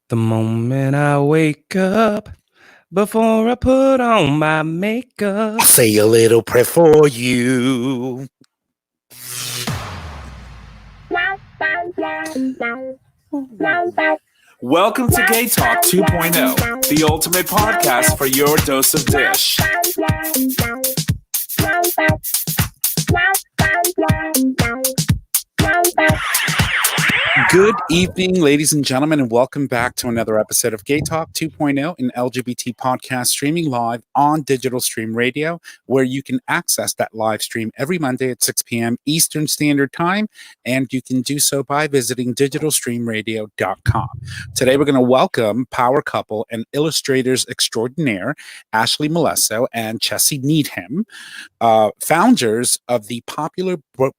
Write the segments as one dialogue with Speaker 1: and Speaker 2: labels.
Speaker 1: The moment I wake up, before I put on my makeup.
Speaker 2: I'll say a little prayer for you. Welcome to GayTalk 2.0, the ultimate podcast for your dose of dish. Good evening, ladies and gentlemen, and welcome back to another episode of GayTalk 2.0, an LGBT podcast streaming live on Digital Stream Radio, where you can access that live stream every Monday at 6 p.m. Eastern Standard Time, and you can do so by visiting digitalstreamradio.com. Today, we're going to welcome power couple and illustrators extraordinaire, Ashley Molesso and Chessie Needham, founders of the popular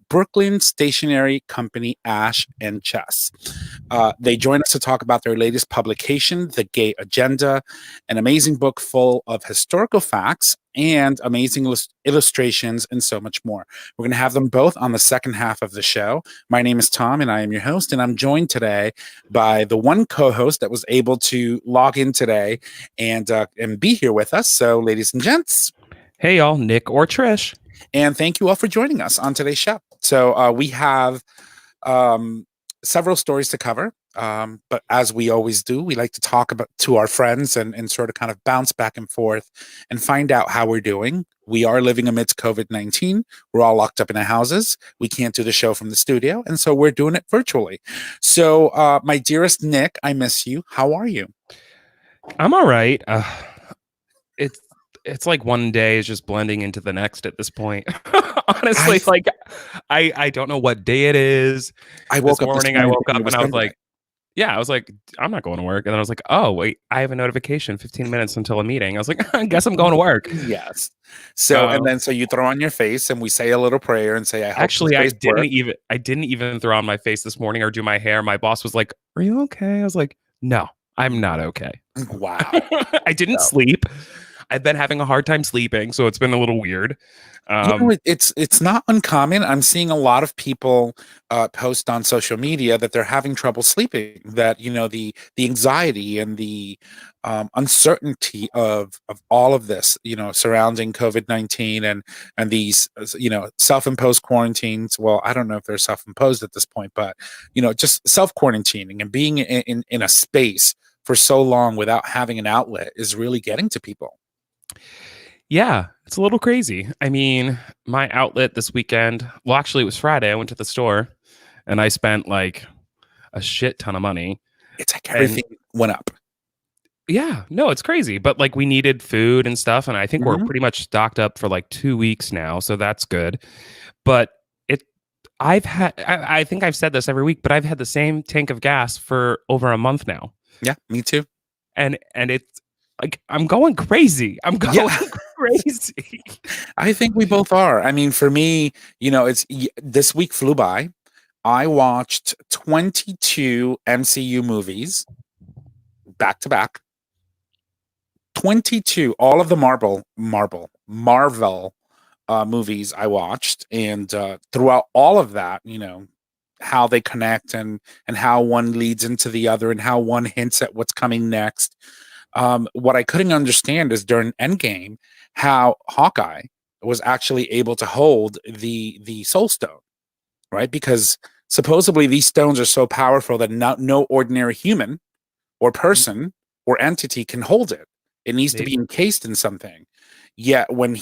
Speaker 2: Brooklyn stationery company Ash and Chess. They join us to talk about their latest publication, The Gay Agenda, an amazing book full of historical facts and amazing illustrations and so much more. We're going to have them both on the second half of the show. My name is Tom and I am your host, and I'm joined today by the one co-host that was able to log in today and be here with us. So, ladies and gents.
Speaker 1: Hey, y'all, Nick or Trish.
Speaker 2: And thank you all for joining us on today's show. So we have several stories to cover. But as we always do, we like to talk about to our friends and sort of kind of bounce back and forth and find out how we're doing. We are living amidst COVID-19. We're all locked up in our houses. We can't do the show from the studio. And so we're doing it virtually. So my dearest Nick, I miss you. How are you?
Speaker 1: I'm all right. It's like one day is just blending into the next at this point. Honestly, I don't know what day it is.
Speaker 2: I woke up
Speaker 1: and I was like, I was like, I'm not going to work. And then I was like, oh, wait, I have a notification 15 minutes until a meeting. I was like, I guess I'm going to work.
Speaker 2: Yes. So, and then so you throw on your face and we say a little prayer and say, I
Speaker 1: didn't even throw on my face this morning or do my hair. My boss was like, are you okay? I was like, no, I'm not okay.
Speaker 2: Wow.
Speaker 1: I didn't sleep. I've been having a hard time sleeping, so it's been a little weird.
Speaker 2: It's not uncommon. I'm seeing a lot of people post on social media that they're having trouble sleeping. That the anxiety and the uncertainty of all of this, surrounding COVID-19 and these self-imposed quarantines. Well, I don't know if they're self-imposed at this point, but just self-quarantining and being in a space for so long without having an outlet is really getting to people.
Speaker 1: Yeah, it's a little crazy. I mean, my outlet this weekend, well, actually, it was Friday. I went to the store and I spent like a shit ton of money.
Speaker 2: It's like everything went up.
Speaker 1: Yeah, no, it's crazy. But like we needed food and stuff. And I think we're pretty much stocked up for like 2 weeks now. So that's good. But I think I've said this every week, but I've had the same tank of gas for over a month now.
Speaker 2: Yeah, me too.
Speaker 1: And it's like, I'm going crazy. Crazy.
Speaker 2: I think we both are. I mean, for me, this week flew by. I watched 22 MCU movies back to back. 22, all of the Marvel movies I watched, and throughout all of that, how they connect and how one leads into the other and how one hints at what's coming next. What I couldn't understand is during Endgame, how Hawkeye was actually able to hold the Soul Stone, right? Because supposedly these stones are so powerful that no ordinary human or person or entity can hold it. It needs to be encased in something. Yet when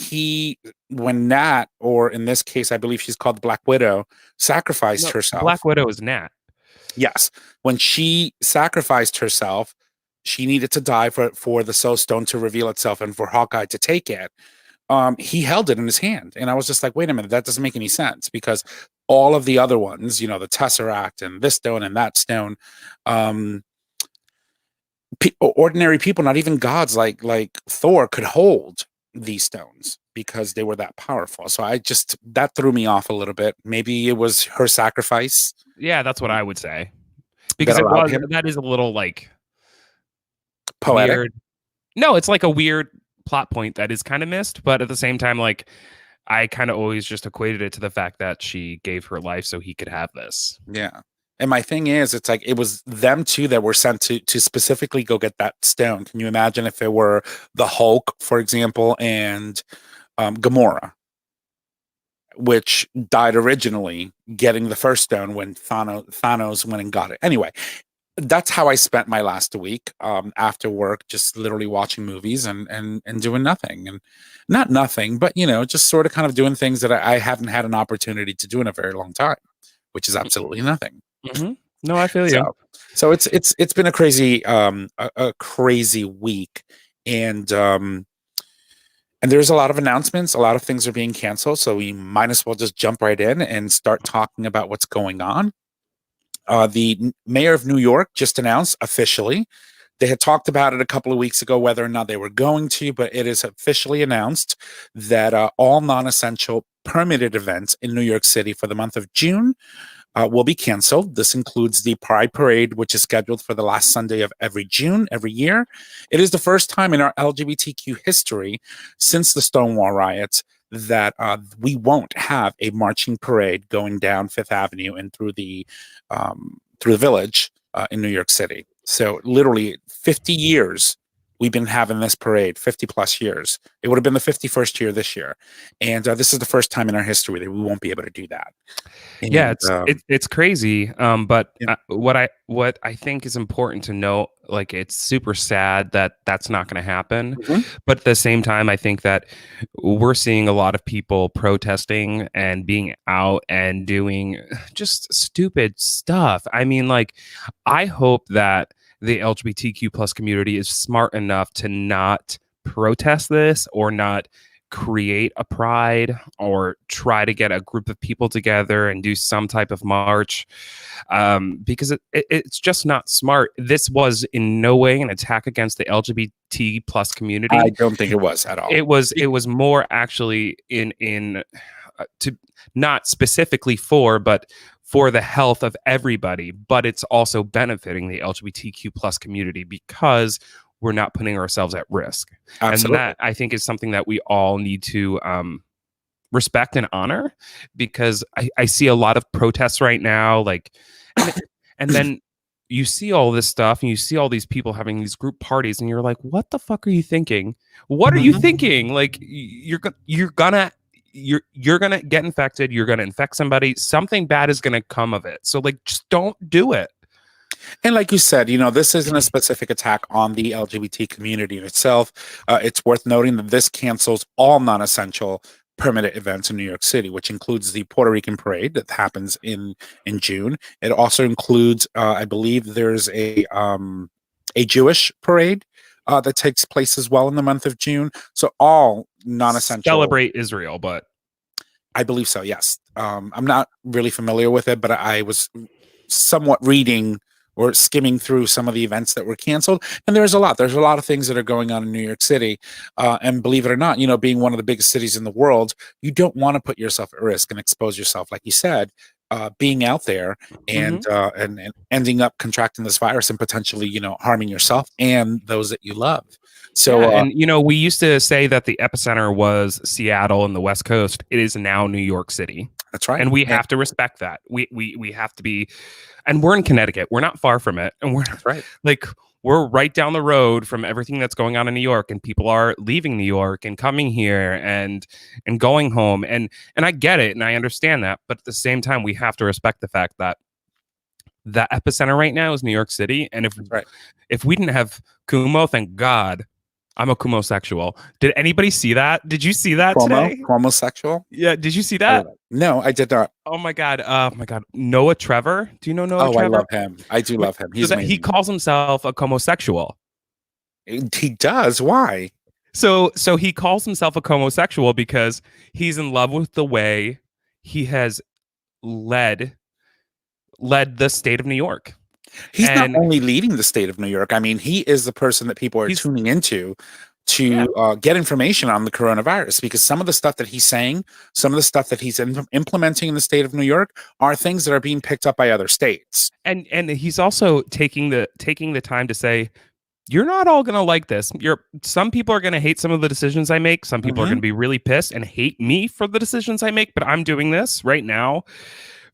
Speaker 2: Nat, or in this case, I believe she's called Black Widow, sacrificed herself.
Speaker 1: Black Widow is Nat.
Speaker 2: Yes. When she sacrificed herself, she needed to die for the Soul Stone to reveal itself and for Hawkeye to take it. He held it in his hand. And I was just like, wait a minute, that doesn't make any sense, because all of the other ones, the Tesseract and this stone and that stone, ordinary people, not even gods like Thor, could hold these stones because they were that powerful. So that threw me off a little bit. Maybe it was her sacrifice.
Speaker 1: Yeah, that's what I would say. Because that is a little like
Speaker 2: poetic.
Speaker 1: Weird. No, it's like a weird plot point that is kind of missed, but at the same time, like I kind of always just equated it to the fact that she gave her life so he could have this.
Speaker 2: Yeah. And my thing is, it's like it was them two that were sent to specifically go get that stone. Can you imagine if it were the Hulk, for example, and Gamora, which died originally getting the first stone when Thanos went and got it. Anyway, that's how I spent my last week after work, just literally watching movies and doing nothing. And not nothing, but, you know, just sort of kind of doing things that I haven't had an opportunity to do in a very long time, which is absolutely nothing.
Speaker 1: Mm-hmm. No, I feel you.
Speaker 2: So it's been a crazy crazy week, and there's a lot of announcements. A lot of things are being canceled, so we might as well just jump right in and start talking about what's going on. The mayor of New York just announced officially. They had talked about it a couple of weeks ago, whether or not they were going to, but it is officially announced that all non-essential permitted events in New York City for the month of June will be canceled. This includes the Pride Parade, which is scheduled for the last Sunday of every June, every year. It is the first time in our LGBTQ history since the Stonewall riots that we won't have a marching parade going down Fifth Avenue and through the village in New York City. So literally 50 years we've been having this parade, 50 plus years. It would have been the 51st year this year. And this is the first time in our history that we won't be able to do that. And,
Speaker 1: yeah, it's crazy. But
Speaker 2: yeah.
Speaker 1: What I think is important to note, like, it's super sad that that's not going to happen.
Speaker 2: Mm-hmm.
Speaker 1: But at the same time, I think that we're seeing a lot of people protesting and being out and doing just stupid stuff. I mean, like, I hope that the LGBTQ plus community is smart enough to not protest this or not create a pride or try to get a group of people together and do some type of march, because it's just not smart. This was in no way an attack against the LGBT plus community.
Speaker 2: I don't think it was at all.
Speaker 1: It was more actually in to not specifically but for the health of everybody, but it's also benefiting the LGBTQ plus community because we're not putting ourselves at risk.
Speaker 2: Absolutely.
Speaker 1: And that, I think, is something that we all need to respect and honor, because I see a lot of protests right now, like, and then you see all this stuff and you see all these people having these group parties and you're like, what the fuck are you thinking? What are you thinking? Like, you're gonna get infected. You're gonna infect somebody. Something bad is gonna come of it. So, like, just don't do it.
Speaker 2: And like you said, you know, this isn't a specific attack on the LGBT community in itself. It's worth noting that this cancels all non-essential permitted events in New York City, which includes the Puerto Rican parade that happens in June. It also includes, I believe, there's a Jewish parade that takes place as well in the month of June. So all non-essential.
Speaker 1: Celebrate Israel, but
Speaker 2: I believe so. Yes, I'm not really familiar with it, but I was somewhat reading or skimming through some of the events that were canceled. And there's a lot of things that are going on in New York City. And believe it or not, you know, being one of the biggest cities in the world, you don't want to put yourself at risk and expose yourself, like you said, being out there and ending up contracting this virus and potentially, you know, harming yourself and those that you love. So,
Speaker 1: and you know, we used to say that the epicenter was Seattle and the West Coast. It is now New York City.
Speaker 2: That's right.
Speaker 1: And we have to respect that. We have to be, and we're in Connecticut. We're not far from it. And we're right down the road from everything that's going on in New York, and people are leaving New York and coming here and going home. And I get it. And I understand that. But at the same time, we have to respect the fact that the epicenter right now is New York City. And if we didn't have Kumo, thank God, I'm a Kumosexual. Did anybody see that? Did you see that today?
Speaker 2: Homosexual?
Speaker 1: Yeah. Did you see that?
Speaker 2: No, I did not.
Speaker 1: Oh my God. Noah Trevor. Do you know Noah Trevor?
Speaker 2: I love him. I do love him. He's amazing.
Speaker 1: He calls himself a Kumosexual.
Speaker 2: He does. Why?
Speaker 1: So he calls himself a Kumosexual because he's in love with the way he has led the state of New York.
Speaker 2: He's not only leading the state of New York. I mean, he is the person that people are tuning into to get information on the coronavirus, because some of the stuff that he's saying, some of the stuff that he's implementing in the state of New York are things that are being picked up by other states.
Speaker 1: And he's also taking the time to say, you're not all going to like this. Some people are going to hate some of the decisions I make. Some people are going to be really pissed and hate me for the decisions I make. But I'm doing this right now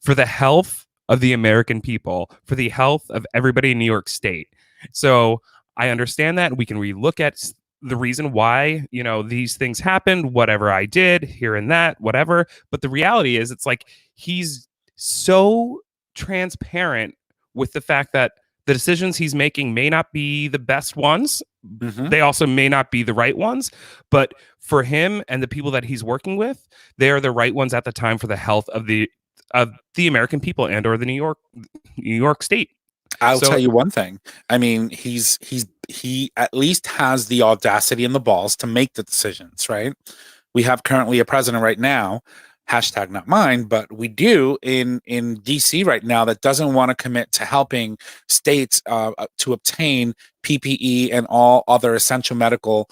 Speaker 1: for the health of the American people, for the health of everybody in New York State. So I understand that. We can relook at the reason why, these things happened, whatever I did here and that, whatever. But the reality is, it's like he's so transparent with the fact that the decisions he's making may not be the best ones.
Speaker 2: Mhm.
Speaker 1: They also may not be the right ones, but for him and the people that he's working with, they are the right ones at the time for the health of the American people and or the New York State.
Speaker 2: I'll
Speaker 1: So
Speaker 2: tell you one thing. I mean, he at least has the audacity and the balls to make the decisions, right? We have currently a president right now, hashtag not mine, but we do in DC right now that doesn't want to commit to helping states to obtain PPE and all other essential medical,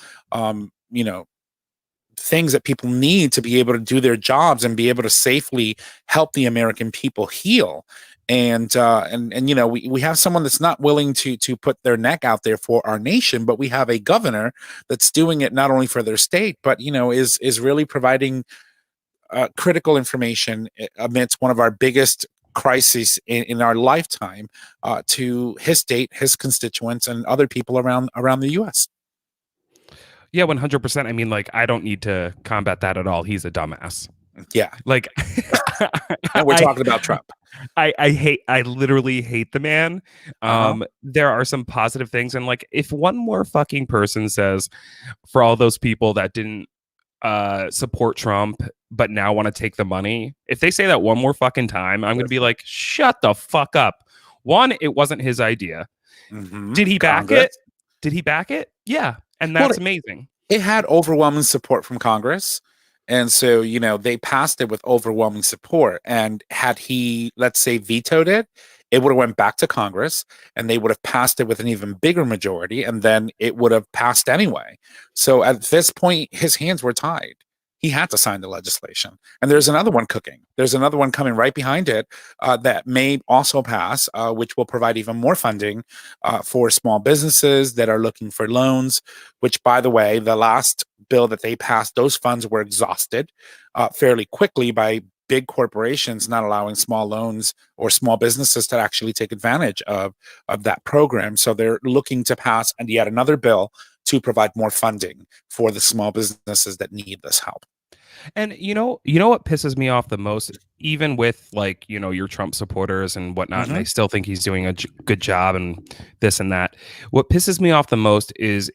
Speaker 2: things that people need to be able to do their jobs and be able to safely help the American people heal. And we have someone that's not willing to put their neck out there for our nation, but we have a governor that's doing it not only for their state, but is really providing critical information amidst one of our biggest crises in our lifetime to his state, his constituents, and other people around the U.S.
Speaker 1: yeah, 100%. I mean, like, I don't need to combat that at all. He's a dumbass.
Speaker 2: Yeah,
Speaker 1: like,
Speaker 2: and we're talking about Trump.
Speaker 1: I literally hate the man. There are some positive things, and like, if one more fucking person says, for all those people that didn't support Trump but now want to take the money, if they say that one more fucking time, I'm gonna be like, shut the fuck up. One, it wasn't his idea. Did he back it? Did he back it? Yeah, and that's amazing.
Speaker 2: It had overwhelming support from Congress. And so, they passed it with overwhelming support. And had he, let's say, vetoed it, it would have went back to Congress and they would have passed it with an even bigger majority. And then it would have passed anyway. So at this point, his hands were tied. He had to sign the legislation. And there's another one cooking. There's another one coming right behind it that may also pass, which will provide even more funding for small businesses that are looking for loans, which, by the way, the last bill that they passed, those funds were exhausted fairly quickly by big corporations not allowing small loans or small businesses to actually take advantage of that program. So they're looking to pass yet another bill to provide more funding for the small businesses that need this help.
Speaker 1: And you know what pisses me off the most, even with like, your Trump supporters and whatnot, and I still think he's doing a good job and this and that. What pisses me off the most is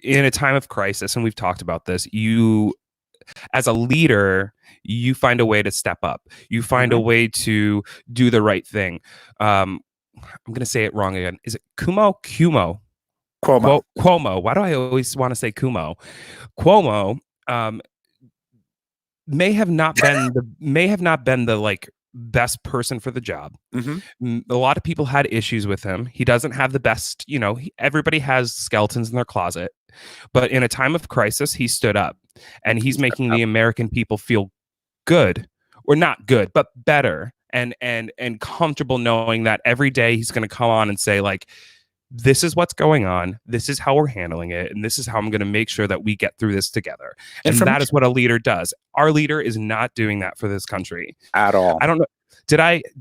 Speaker 1: in a time of crisis, and we've talked about this, you as a leader, you find a way to step up. You find a way to do the right thing. I'm going to say it wrong again. Is it Cuomo? Cuomo. Why do I always want to say Cuomo? Cuomo may have not been the like best person for the job. A lot of people had issues with him. He doesn't have the best, everybody has skeletons in their closet, but in a time of crisis, he stood up and he's making the American people feel good, or not good, but better and comfortable knowing that every day he's going to come on and say like, this is what's going on. This is how we're handling it. And this is how I'm going to make sure that we get through this together. And that is what a leader does. Our leader is not doing that for this country
Speaker 2: at all.
Speaker 1: I don't know. Did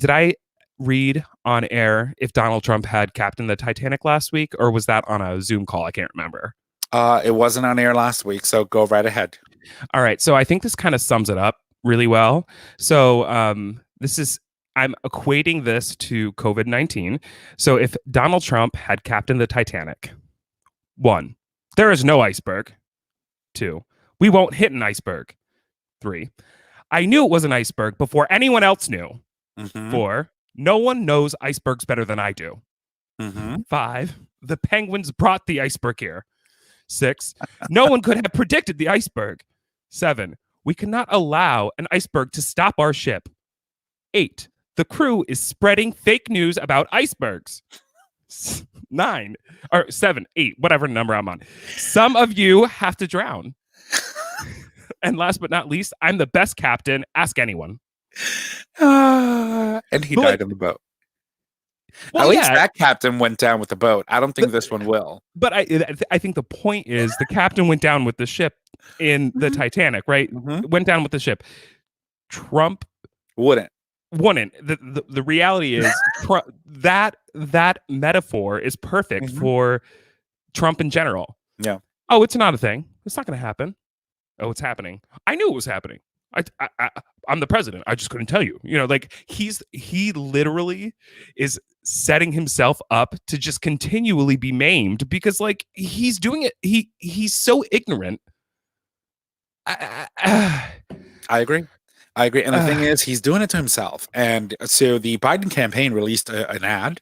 Speaker 1: I read on air if Donald Trump had captained the Titanic last week, or was that on a Zoom call? I can't remember.
Speaker 2: It wasn't on air last week. So go right ahead.
Speaker 1: All right. So I think this kind of sums it up really well. So I'm equating this to COVID-19. So if Donald Trump had captained the Titanic, 1, there is no iceberg. 2, we won't hit an iceberg. 3, I knew it was an iceberg before anyone else knew. 4, no one knows icebergs better than I do. 5, the penguins brought the iceberg here. 6, no one could have predicted the iceberg. 7, we cannot allow an iceberg to stop our ship. 8, the crew is spreading fake news about icebergs. 9 or 7, 8, whatever number I'm on. Some of you have to drown. And last but not least, I'm the best captain. Ask anyone.
Speaker 2: And he died on the boat. Well, at least that captain went down with the boat. I don't think this one will.
Speaker 1: But I think the point is the captain went down with the ship in the Titanic, right? Went down with the ship. Trump
Speaker 2: wouldn't.
Speaker 1: wouldn't. The reality is that metaphor is perfect
Speaker 2: Mhm.
Speaker 1: for Trump in general.
Speaker 2: Yeah.
Speaker 1: Oh, it's not a thing. It's not going to happen. Oh, it's happening. I knew it was happening. I'm the president. I just couldn't tell you. You know, like he literally is setting himself up to just continually be maimed because like he's doing it. He's so ignorant.
Speaker 2: I agree. I agree. And the thing is, he's doing it to himself. And so the Biden campaign released an ad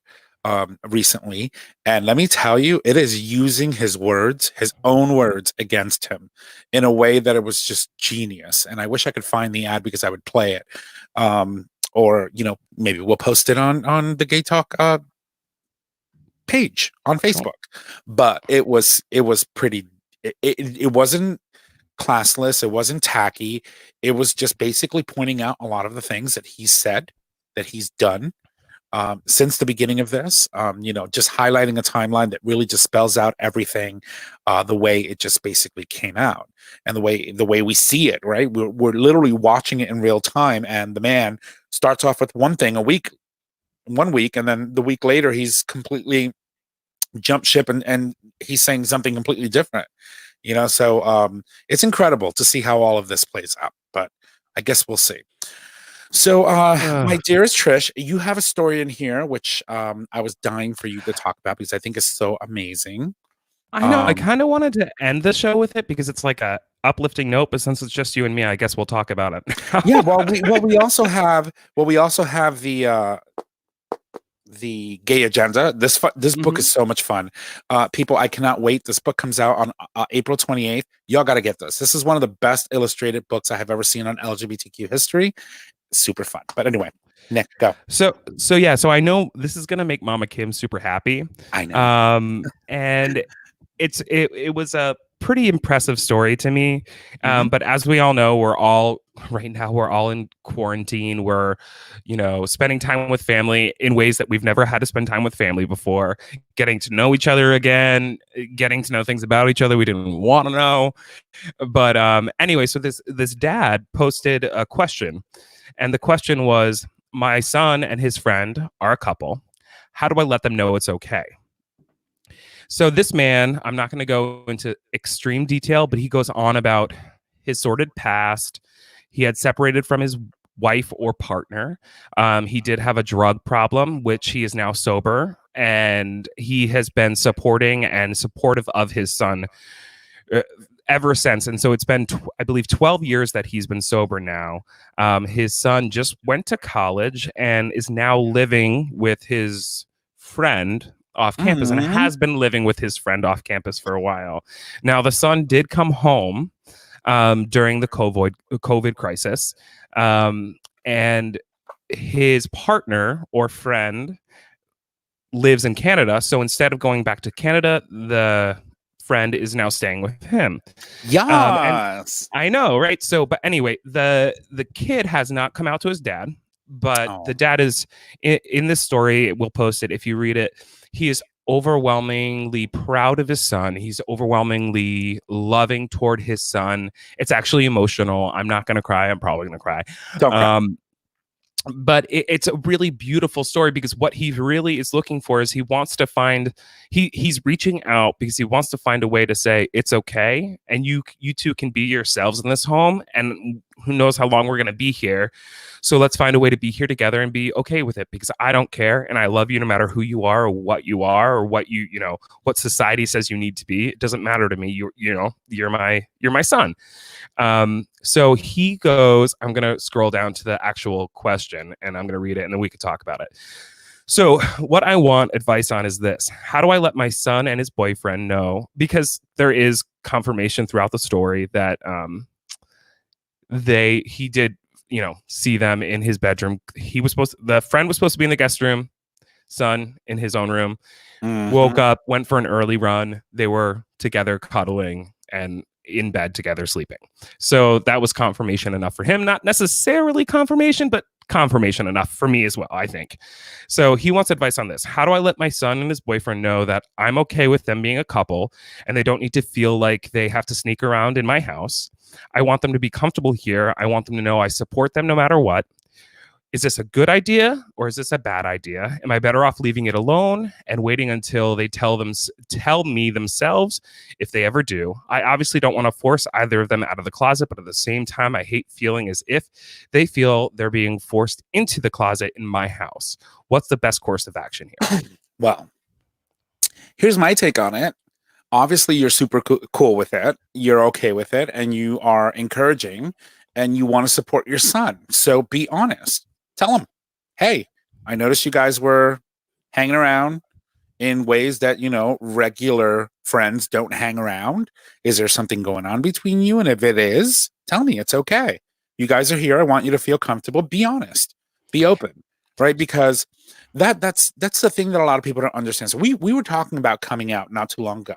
Speaker 2: recently. And let me tell you, it is using his words, his own words against him in a way that it was just genius. And I wish I could find the ad because I would play it. Or, you know, maybe we'll post it on the Gay Talk page on Facebook. But it was pretty, it wasn't classless. It wasn't tacky. It was just basically pointing out a lot of the things that he said, that he's done since the beginning of this. You know, just highlighting a timeline that really just spells out everything the way it just basically came out, and the way we see it. Right, we're literally watching it in real time, and the man starts off with one thing one week, and then the week later he's completely jumped ship, and he's saying something completely different. You know, so it's incredible to see how all of this plays out, but I guess we'll see. So, my dearest Trish, you have a story in here which I was dying for you to talk about because I think is so amazing.
Speaker 1: I know. I kind of wanted to end the show with it because it's like a uplifting note, but since it's just you and me, I guess we'll talk about it.
Speaker 2: Yeah, we also have the gay agenda. This book is so much fun. People, I cannot wait. This book comes out on April 28th. Y'all got to get this. This is one of the best illustrated books I have ever seen on LGBTQ history. Super fun. But anyway, Nick, go.
Speaker 1: So I know this is gonna make Mama Kim super happy.
Speaker 2: I know.
Speaker 1: And it was a pretty impressive story to me. But as we all know, we're all in quarantine. We're, you know, spending time with family in ways that we've never had to spend time with family before, getting to know each other again, getting to know things about each other we didn't want to know. But anyway, so this dad posted a question, and the question was, my son and his friend are a couple. How do I let them know it's okay? So this man, I'm not going to go into extreme detail, but he goes on about his sordid past. He had separated from his wife or partner. He did have a drug problem, which he is now sober, and he has been supporting and supportive of his son ever since. And so it's been, I believe, 12 years that he's been sober now. His son just went to college and is now living with his friend off campus, and has been living with his friend off campus for a while. Now, the son did come home during the COVID crisis, and his partner or friend lives in Canada. So instead of going back to Canada, the friend is now staying with him.
Speaker 2: Yes.
Speaker 1: I know, right? So, but anyway, the kid has not come out to his dad, but the dad is in this story. We'll post it if you read it. He is overwhelmingly proud of his son. He's overwhelmingly loving toward his son. It's actually emotional. I'm not going to cry. I'm probably going to cry.
Speaker 2: Don't cry.
Speaker 1: But it's a really beautiful story because what he really is looking for is he wants to find, he's reaching out because he wants to find a way to say it's okay, and you two can be yourselves in this home, and who knows how long we're going to be here. So let's find a way to be here together and be okay with it, because I don't care and I love you no matter who you are or what you know what society says you need to be. It doesn't matter to me. You're my son. So he goes, I'm going to scroll down to the actual question and I'm going to read it and then we could talk about it. So what I want advice on is this: how do I let my son and his boyfriend know? Because there is confirmation throughout the story that he did, see them in his bedroom. The friend was supposed to be in the guest room, son in his own room. Woke up, went for an early run. They were together cuddling and in bed together sleeping. So that was confirmation enough for him. Not necessarily confirmation, but confirmation enough for me as well, I think. So he wants advice on this. How do I let my son and his boyfriend know that I'm okay with them being a couple and they don't need to feel like they have to sneak around in my house? I want them to be comfortable here. I want them to know I support them no matter what. is this a good idea or is this a bad idea? Am I better off leaving it alone and waiting until they tell me themselves, if they ever do? I obviously don't want to force either of them out of the closet, but at the same time, I hate feeling as if they feel they're being forced into the closet in my house. What's the best course of action here?
Speaker 2: Well, here's my take on it. Obviously, you're super cool with it. You're okay with it, and you are encouraging, and you want to support your son. So be honest. Tell him, hey, I noticed you guys were hanging around in ways that, regular friends don't hang around. Is there something going on between you? And if it is, tell me. It's okay. You guys are here. I want you to feel comfortable. Be honest. Be open, right? Because that's the thing that a lot of people don't understand. So we were talking about coming out not too long ago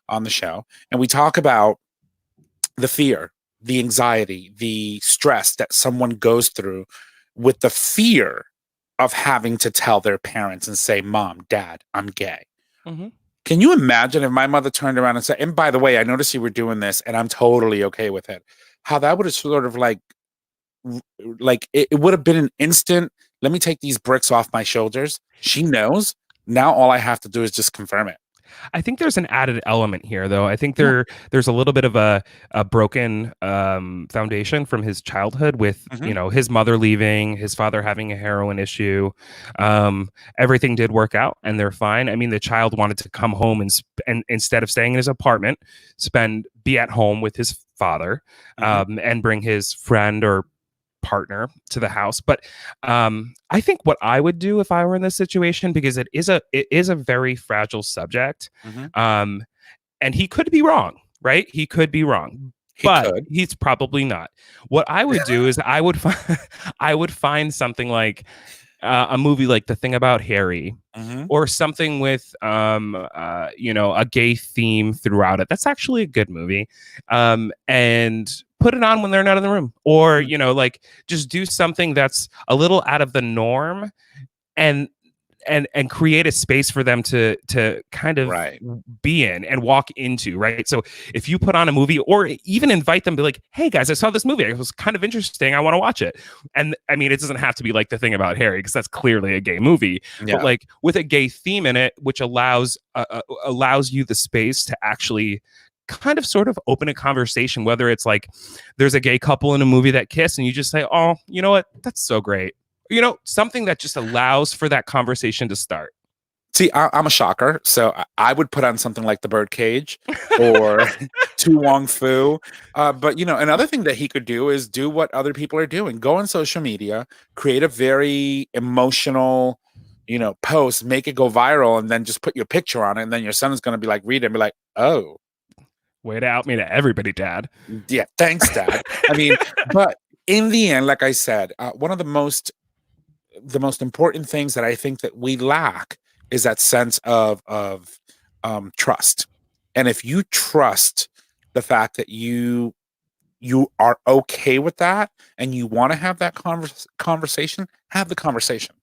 Speaker 2: on the show, and we talk about the fear, the anxiety, the stress that someone goes through with the fear of having to tell their parents and say, Mom, Dad, I'm gay.
Speaker 1: Mm-hmm.
Speaker 2: Can you imagine if my mother turned around and said, and by the way, I noticed you were doing this and I'm totally okay with it? How that would have sort of like it would have been an instant, let me take these bricks off my shoulders. She knows. Now all I have to do is just confirm it.
Speaker 1: I think there's an added element here, though. I think there's a little bit of a broken foundation from his childhood with, his mother leaving, his father having a heroin issue. Everything did work out and they're fine. I mean, the child wanted to come home and instead of staying in his apartment, be at home with his father and bring his friend or partner to the house. But I think what I would do if I were in this situation, because it is a very fragile subject, and he could be wrong, right? He could be wrong, but he's probably not. What I would do is I would find something like a movie like The Thing About Harry, or something with a gay theme throughout it. That's actually a good movie, and put it on when they're not in the room, or just do something that's a little out of the norm, and create a space for them to kind of be in and walk into, right? So if you put on a movie, or even invite them, be like, hey guys, I saw this movie, it was kind of interesting, I want to watch it. And I mean, it doesn't have to be like The Thing About Harry, because that's clearly a gay movie, but like with a gay theme in it, which allows you the space to actually kind of sort of open a conversation, whether it's like there's a gay couple in a movie that kiss and you just say, oh, you know what, that's so great. Something that just allows for that conversation to start.
Speaker 2: See, I'm a shocker, so I would put on something like The Birdcage or Tu Wong Fu. But, another thing that he could do is do what other people are doing. Go on social media, create a very emotional, post, make it go viral, and then just put your picture on it. And then your son is going to be like, read it and be like, oh.
Speaker 1: Way to out me to everybody, Dad.
Speaker 2: Yeah, thanks, Dad. I mean, but in the end, like I said, one of the most important things that I think that we lack is that sense of trust. And if you trust the fact that you are okay with that and you want to have that conversation, have the conversation.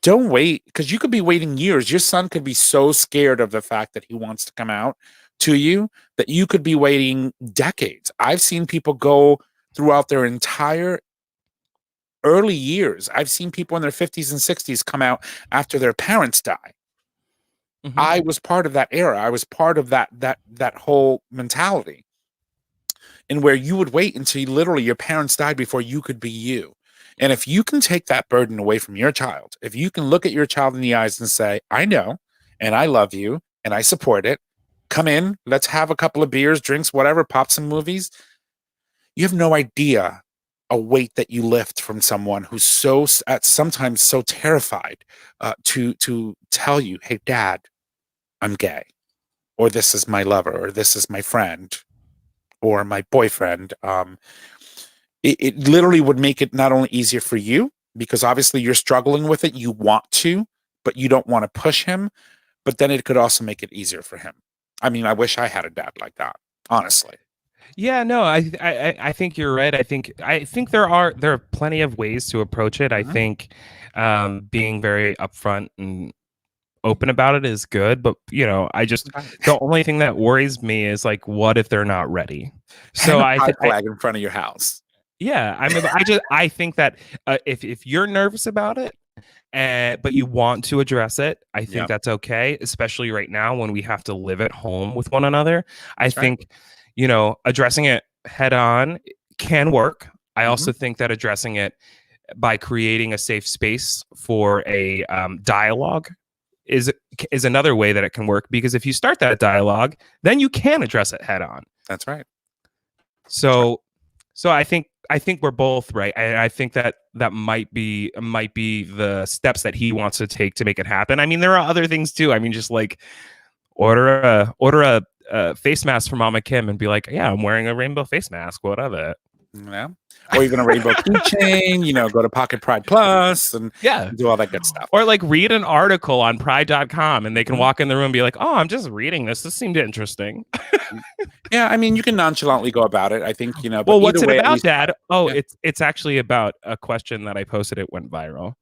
Speaker 2: Don't wait, because you could be waiting years. Your son could be so scared of the fact that he wants to come out to you that you could be waiting decades. I've seen people go throughout their entire early years. I've seen people in their 50s and 60s come out after their parents die. I was part of that era. I was part of that whole mentality, and where you would wait until literally your parents died before you could be you. And if you can take that burden away from your child, if you can look at your child in the eyes and say, I know, and I love you, and I support it, come in, let's have a couple of beers, drinks, whatever, pop some movies. You have no idea a weight that you lift from someone who's sometimes so terrified to tell you, hey, Dad, I'm gay, or this is my lover, or this is my friend, or my boyfriend. It literally would make it not only easier for you, because obviously you're struggling with it, you want to, but you don't want to push him, but then it could also make it easier for him. I mean, I wish I had a dad like that, honestly.
Speaker 1: Yeah, no, I think you're right. I think there are plenty of ways to approach it. I think being very upfront and open about it is good, but the only thing that worries me is like, what if they're not ready? So
Speaker 2: I flag in front of your house.
Speaker 1: Yeah, I mean, I think that if you're nervous about it, but you want to address it, I think
Speaker 2: Yep.
Speaker 1: that's okay, especially right now when we have to live at home with one another. I
Speaker 2: That's right.
Speaker 1: think, addressing it head on can work. I
Speaker 2: Mhm.
Speaker 1: also think that addressing it by creating a safe space for a dialogue is is another way that it can work, because if you start that dialogue, then you can address it head on.
Speaker 2: That's right. That's right.
Speaker 1: So I think we're both right. I think that might be the steps that he wants to take to make it happen. I mean, there are other things too. I mean, just like order a face mask for Mama Kim and be like, yeah, I'm wearing a rainbow face mask. What of it?
Speaker 2: Yeah. Or even a rainbow keychain, go to Pocket Pride Plus and
Speaker 1: Yeah.
Speaker 2: do all that good stuff.
Speaker 1: Or like read an article on pride.com and they can
Speaker 2: Mhm.
Speaker 1: walk in the room and be like, oh, I'm just reading this. This seemed interesting.
Speaker 2: Yeah, I mean, you can nonchalantly go about it, I think, but
Speaker 1: Well,
Speaker 2: either
Speaker 1: what's it
Speaker 2: way, at
Speaker 1: about,
Speaker 2: least,
Speaker 1: Dad? Oh,
Speaker 2: yeah.
Speaker 1: it's actually about a question that I posted. It went viral.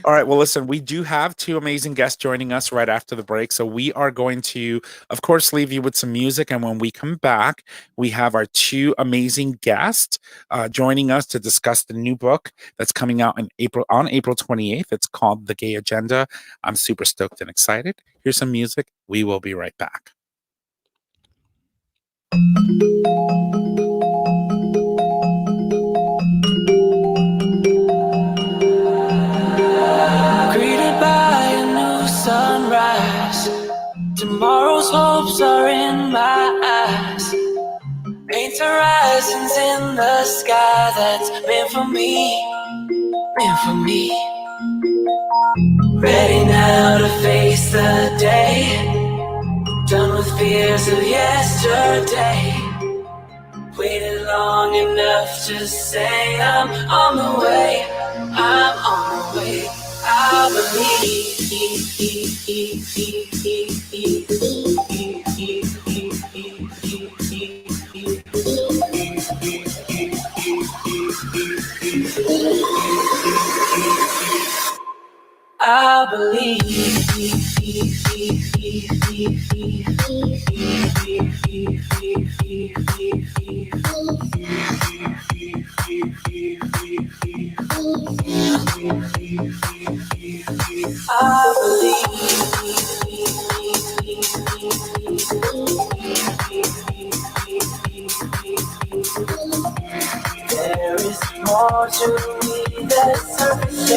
Speaker 2: All right. Well, listen, we do have two amazing guests joining us right after the break. So we are going to, of course, leave you with some music. And when we come back, we have our two amazing guests joining us to discuss the new book that's coming out on April 28th. It's called The Gay Agenda. I'm super stoked and excited. Here's some music. We will be right back.
Speaker 3: Greeted by a new sunrise. Tomorrow's hopes are in my eyes. Paint horizons in the sky that's meant for me, meant for me. Ready now to face the day. Done with fears of yesterday. Waited long enough to say I'm on the way. I'm on the way. I believe. I believe. I believe there is more to me than surface.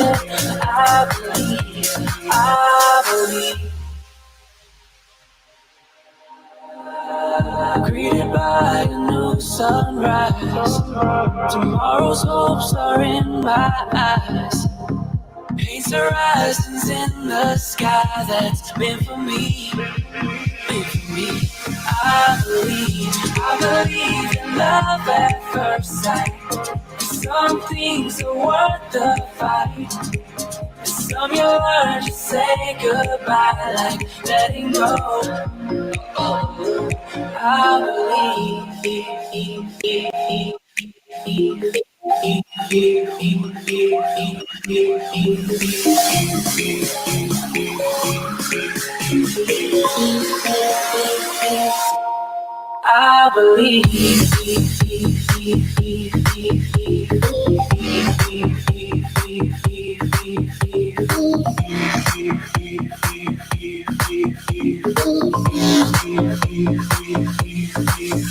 Speaker 3: I believe, I believe. Greeted by a new sunrise. Tomorrow's hopes are in my eyes. Paints horizons in the sky that's meant for me, meant for me. I believe in love at first sight. Some things are worth the fight. Some you learn to say goodbye, like letting go. Oh, I believe. I believe.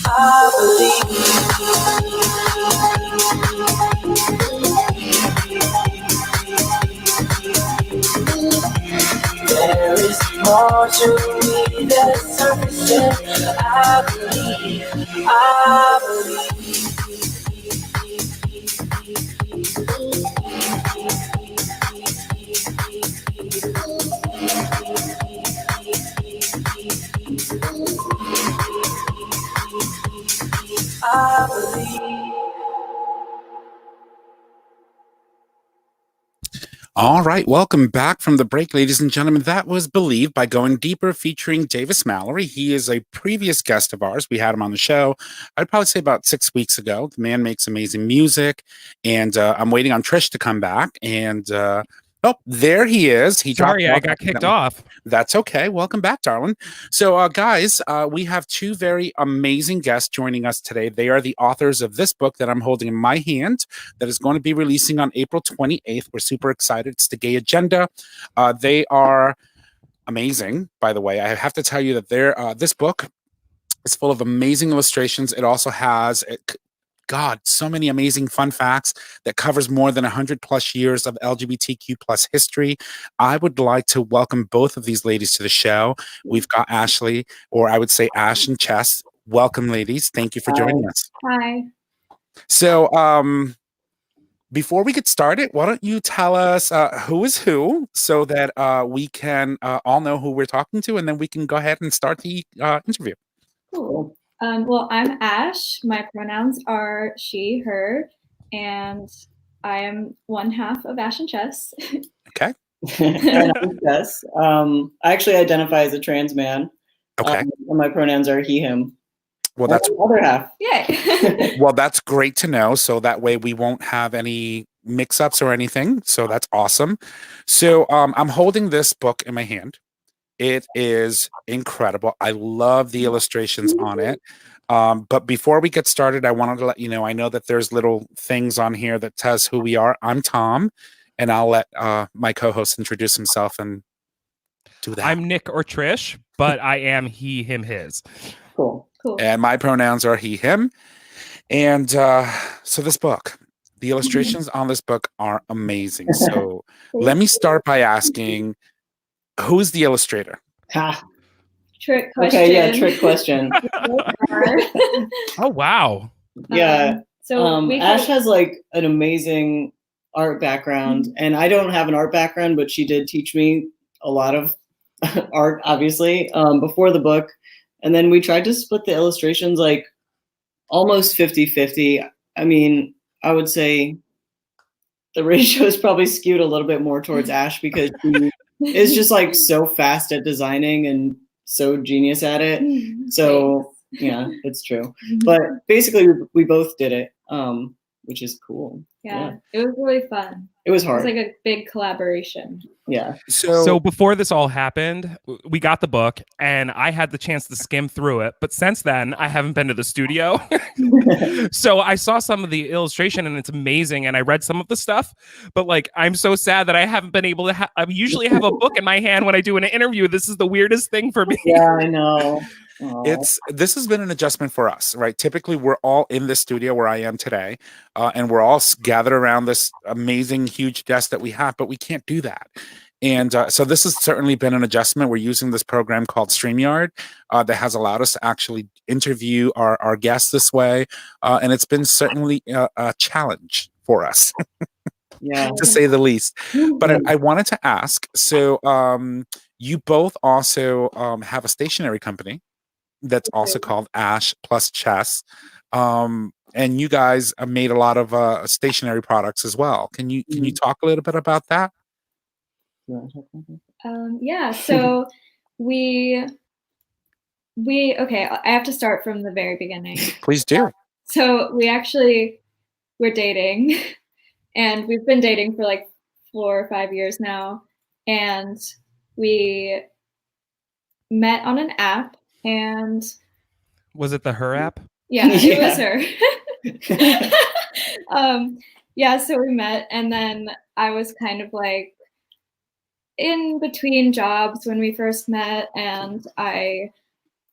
Speaker 3: I believe there is more to me than surface. I believe, I believe. I believe.
Speaker 2: All right, welcome back from the break, ladies and gentlemen. That was Believe by Going Deeper, featuring Davis Mallory. He is a previous guest of ours. We had him on the show, I'd probably say about 6 weeks ago. The man makes amazing music, and I'm waiting on Trish to come back and Oh, there he is. He
Speaker 1: Sorry,
Speaker 2: dropped
Speaker 1: I
Speaker 2: off
Speaker 1: got kicked
Speaker 2: accidentally.
Speaker 1: off.
Speaker 2: That's okay. Welcome back, darling. So, guys, we have two very amazing guests joining us today. They are the authors of this book that I'm holding in my hand that is going to be releasing on April 28th. We're super excited. It's The Gay Agenda. They are amazing, by the way. I have to tell you that this book is full of amazing illustrations. It also has God, so many amazing fun facts that covers more than 100 plus years of LGBTQ plus history. I would like to welcome both of these ladies to the show. We've got Ashley, or I would say Ash and Chess. Welcome, ladies. Thank you for joining us.
Speaker 4: Hi.
Speaker 2: So, before we get started, why don't you tell us who is who so that we can all know who we're talking to, and then we can go ahead and start the interview.
Speaker 4: Cool. Well, I'm Ash. My pronouns are she, her, and I am one half of Ash and Chess.
Speaker 2: Okay.
Speaker 5: And I'm Chess. I actually identify as a trans man.
Speaker 2: Okay.
Speaker 5: And my pronouns are he, him.
Speaker 2: Well, that's
Speaker 5: the other half.
Speaker 4: Yay.
Speaker 2: well, that's great to know. So that way we won't have any mix-ups or anything. So that's awesome. So I'm holding this book in my hand. It is incredible. I love the illustrations on it. But before we get started, I wanted to let you know, I know that there's little things on here that says who we are. I'm Tom, and I'll let my co-host introduce himself and do that.
Speaker 1: I'm Nick or Trish, but I am he, him, his.
Speaker 5: Cool.
Speaker 4: Cool.
Speaker 2: And my pronouns are he, him. And so this book, the illustrations on this book are amazing. So let me start by asking, who's the illustrator?
Speaker 5: Ha.
Speaker 4: Trick question.
Speaker 5: Okay, yeah, trick question.
Speaker 1: Oh, wow.
Speaker 5: Yeah.
Speaker 4: So
Speaker 5: Ash has like an amazing art background, and I don't have an art background, but she did teach me a lot of art, obviously, before the book. And then we tried to split the illustrations like almost 50-50. I mean, I would say the ratio is probably skewed a little bit more towards Ash because she is just like so fast at designing and so genius at it. So yeah, it's true. But basically we both did it, which is cool.
Speaker 4: Yeah, it was really fun.
Speaker 5: It was
Speaker 4: It
Speaker 5: hard.
Speaker 4: was like a big collaboration.
Speaker 5: Yeah.
Speaker 1: So before this all happened, we got the book and I had the chance to skim through it. But since then, I haven't been to the studio. So I saw some of the illustration and it's amazing. And I read some of the stuff. But like, I'm so sad that I haven't been able to I usually have a book in my hand when I do an interview. This is the weirdest thing for me.
Speaker 5: Yeah, I know.
Speaker 2: This has been an adjustment for us, right? Typically, we're all in the studio where I am today, and we're all gathered around this amazing, huge desk that we have, but we can't do that. And so this has certainly been an adjustment. We're using this program called StreamYard that has allowed us to actually interview our guests this way, and it's been certainly a challenge for us,
Speaker 5: Yeah.
Speaker 2: to say the least. But I wanted to ask, so you both also have a stationery company that's also called Ash plus Chess. And you guys have made a lot of stationery products as well. Can you talk a little bit about that?
Speaker 4: Yeah, so we okay, I have to start from the very beginning.
Speaker 2: Please do.
Speaker 4: So we're dating and we've been dating for like 4 or 5 years now, and we met on an app. And
Speaker 1: Was it the Her app?
Speaker 4: yeah, it was her. Yeah, so we met, and then I was kind of like in between jobs when we first met, and I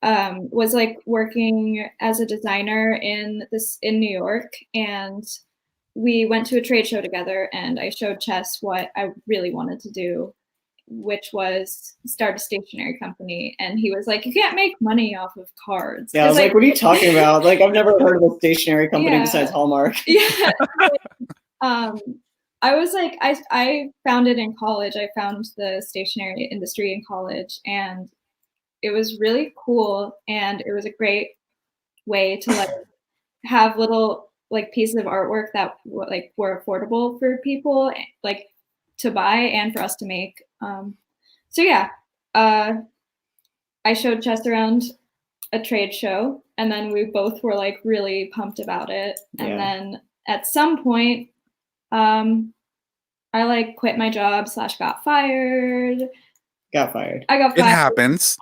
Speaker 4: was like working as a designer in New York, and we went to a trade show together, and I showed Chess what I really wanted to do, which was start a stationery company. And he was like, you can't make money off of cards.
Speaker 5: Yeah, I was like, what are you talking about? Like, I've never heard of a stationery company besides Hallmark.
Speaker 4: Yeah. I was like, I found it in college. I found the stationery industry in college, and it was really cool. And it was a great way to like have little like pieces of artwork that like were affordable for people like to buy and for us to make. So yeah, I showed Chess around a trade show, and then we both were like really pumped about it. And then at some point, I like quit my job / got fired.
Speaker 5: Got fired.
Speaker 4: I got
Speaker 2: It
Speaker 4: fired.
Speaker 2: happens.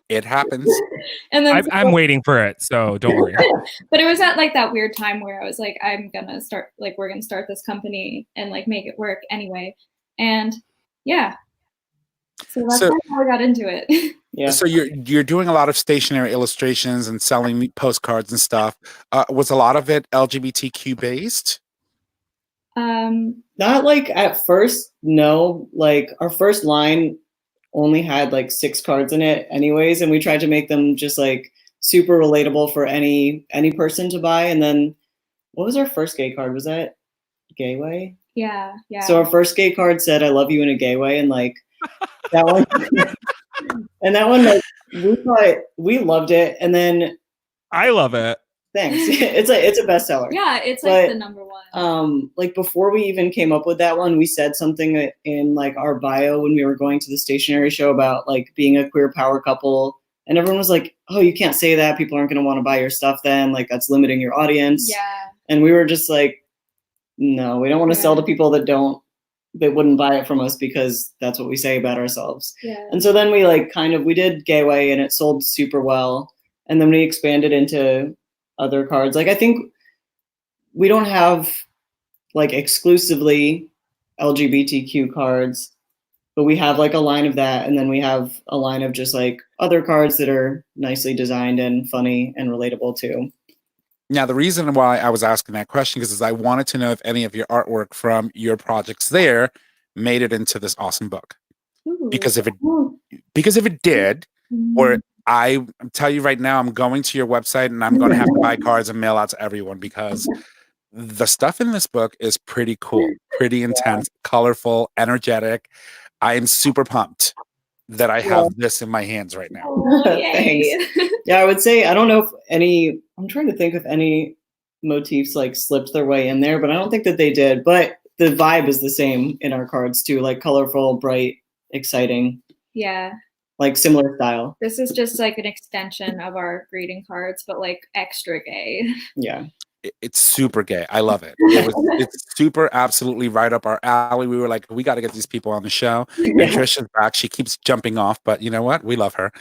Speaker 2: It happens.
Speaker 4: And then
Speaker 1: I'm waiting for it, so don't worry.
Speaker 4: but it was at like that weird time where I was like, I'm gonna start, like, we're gonna start this company and like make it work anyway. And yeah, so that's
Speaker 2: So-
Speaker 4: kind of how I got into it.
Speaker 5: Yeah.
Speaker 2: So you're doing a lot of stationery illustrations and selling postcards and stuff. Was a lot of it LGBTQ based?
Speaker 5: Not like at first, no. Like our first line only had like 6 cards in it anyways, and we tried to make them just like super relatable for any person to buy. And then what was our first gay card? Was that Gay Way?
Speaker 4: Yeah.
Speaker 5: So our first gay card said I love you in a gay way, and like that one and that one, like, we loved it. And then
Speaker 1: I love it.
Speaker 5: thanks. It's a bestseller.
Speaker 4: Yeah, it's like
Speaker 5: But,
Speaker 4: the number one.
Speaker 5: like before we even came up with that one, we said something in like our bio when we were going to the stationery show about like being a queer power couple, and everyone was like, oh, you can't say that, people aren't going to want to buy your stuff then, like that's limiting your audience.
Speaker 4: Yeah.
Speaker 5: And we were just like, no, we don't want to sell to people that wouldn't buy it from us because that's what we say about ourselves.
Speaker 4: Yeah.
Speaker 5: And so then we like we did Gay Way and it sold super well, and then we expanded into other cards. Like I think we don't have like exclusively LGBTQ cards, but we have like a line of that, and then we have a line of just like other cards that are nicely designed and funny and relatable too.
Speaker 2: Now, the reason why I was asking that question is I wanted to know if any of your artwork from your projects there made it into this awesome book.
Speaker 4: Ooh.
Speaker 2: Because if it did, or I tell you right now, I'm going to your website and I'm going to have to buy cards and mail out to everyone, because the stuff in this book is pretty cool, pretty intense, colorful, energetic. I am super pumped that I have this in my hands right now.
Speaker 4: Oh, yay.
Speaker 5: Thanks. Yeah, I would say, I don't know if I'm trying to think if any motifs like slipped their way in there, but I don't think that they did. But the vibe is the same in our cards too, like colorful, bright, exciting.
Speaker 4: Yeah.
Speaker 5: Like similar style.
Speaker 4: This is just like an extension of our greeting cards, but like extra gay.
Speaker 5: Yeah.
Speaker 2: It's super gay. I love it. It's super absolutely right up our alley. We were like, we got to get these people on the show. And Trisha's back. She keeps jumping off, but you know what? We love her.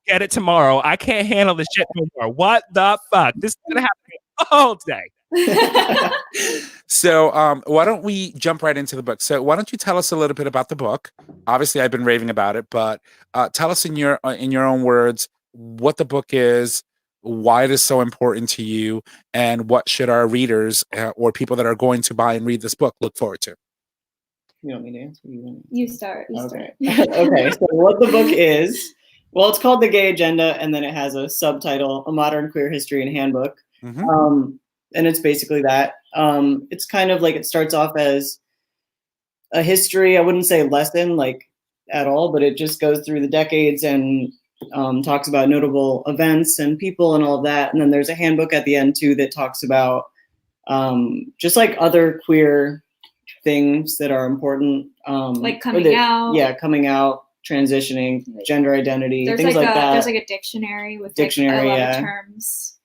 Speaker 1: Get it tomorrow. I can't handle this shit no more. What the fuck? This is gonna happen all day.
Speaker 2: So why don't we jump right into the book? So why don't you tell us a little bit about the book? Obviously, I've been raving about it, but tell us in your own words what the book is, why it is so important to you, and what should our readers or people that are going to buy and read this book look forward to?
Speaker 5: You want me to answer?
Speaker 4: You start.
Speaker 5: Okay. Okay. So what the book is, well, it's called The Gay Agenda, and then it has a subtitle, A Modern Queer History and Handbook.
Speaker 2: Mm-hmm.
Speaker 5: And it's basically that. It's kind of like, it starts off as a history, I wouldn't say lesson like at all, but it just goes through the decades and talks about notable events and people and all of that. And then there's a handbook at the end too that talks about just like other queer things that are important.
Speaker 4: Like coming out.
Speaker 5: Yeah, coming out, transitioning, gender identity, things like that.
Speaker 4: There's like a dictionary with like a lot of terms.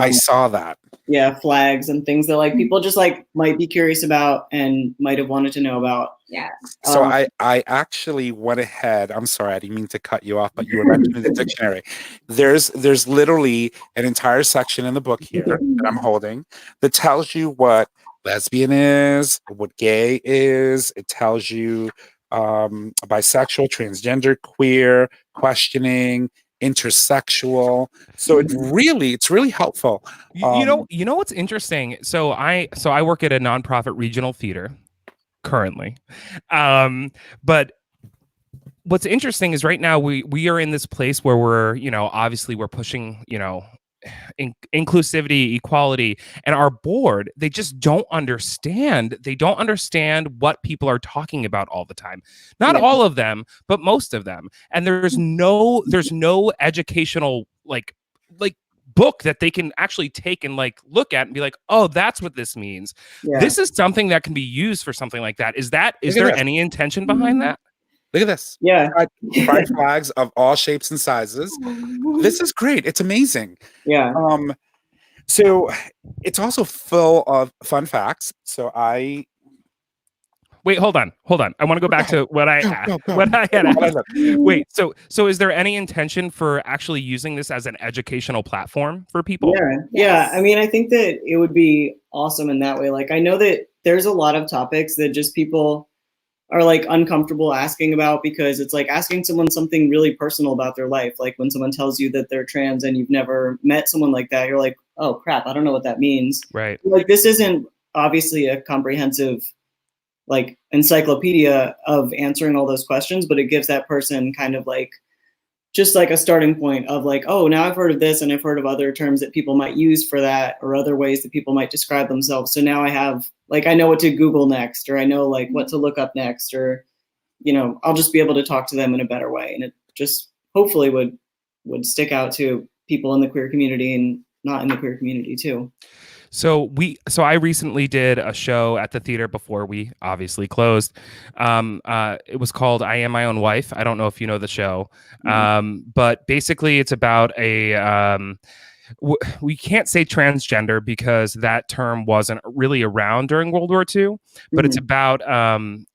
Speaker 2: I saw that.
Speaker 5: Yeah, flags and things that like people just like might be curious about and might have wanted to know about.
Speaker 4: Yeah.
Speaker 2: So I actually went ahead. I'm sorry, I didn't mean to cut you off, but you were mentioning the dictionary. There's literally an entire section in the book here that I'm holding that tells you what lesbian is, what gay is. It tells you bisexual, transgender, queer, questioning, intersexual. So it's really helpful.
Speaker 1: You know what's interesting? So I work at a nonprofit regional theater currently, but what's interesting is right now we are in this place where we're obviously we're pushing inclusivity, equality, and our board, they just don't understand. They don't understand what people are talking about all the time. Not all of them, but most of them. And there's no educational like book that they can actually take and like look at and be like, oh, that's what this means. Yeah. This is something that can be used for something like that. Is there any intention behind that?
Speaker 2: Look at this.
Speaker 5: Yeah.
Speaker 2: Pride flags of all shapes and sizes. This is great. It's amazing.
Speaker 5: Yeah.
Speaker 2: So it's also full of fun facts. So
Speaker 1: Wait, hold on. I want to go back to what I
Speaker 2: Go.
Speaker 1: what I had asked. Wait, so is there any intention for actually using this as an educational platform for people?
Speaker 5: Yeah. I mean, I think that it would be awesome in that way. Like, I know that there's a lot of topics that just people are like uncomfortable asking about, because it's like asking someone something really personal about their life. Like when someone tells you that they're trans and you've never met someone like that, you're like, oh crap, I don't know what that means.
Speaker 1: Right.
Speaker 5: Like, this isn't obviously a comprehensive like encyclopedia of answering all those questions, but it gives that person kind of like just like a starting point of like, oh, now I've heard of this and I've heard of other terms that people might use for that, or other ways that people might describe themselves. So now I have like, I know what to Google next, or I know like what to look up next, or, you know, I'll just be able to talk to them in a better way. And it just hopefully would stick out to people in the queer community and not in the queer community too.
Speaker 1: So I recently did a show at the theater before we obviously closed. It was called I Am My Own Wife. I don't know if you know the show. But basically it's about a we can't say transgender because that term wasn't really around during World War II, but it's about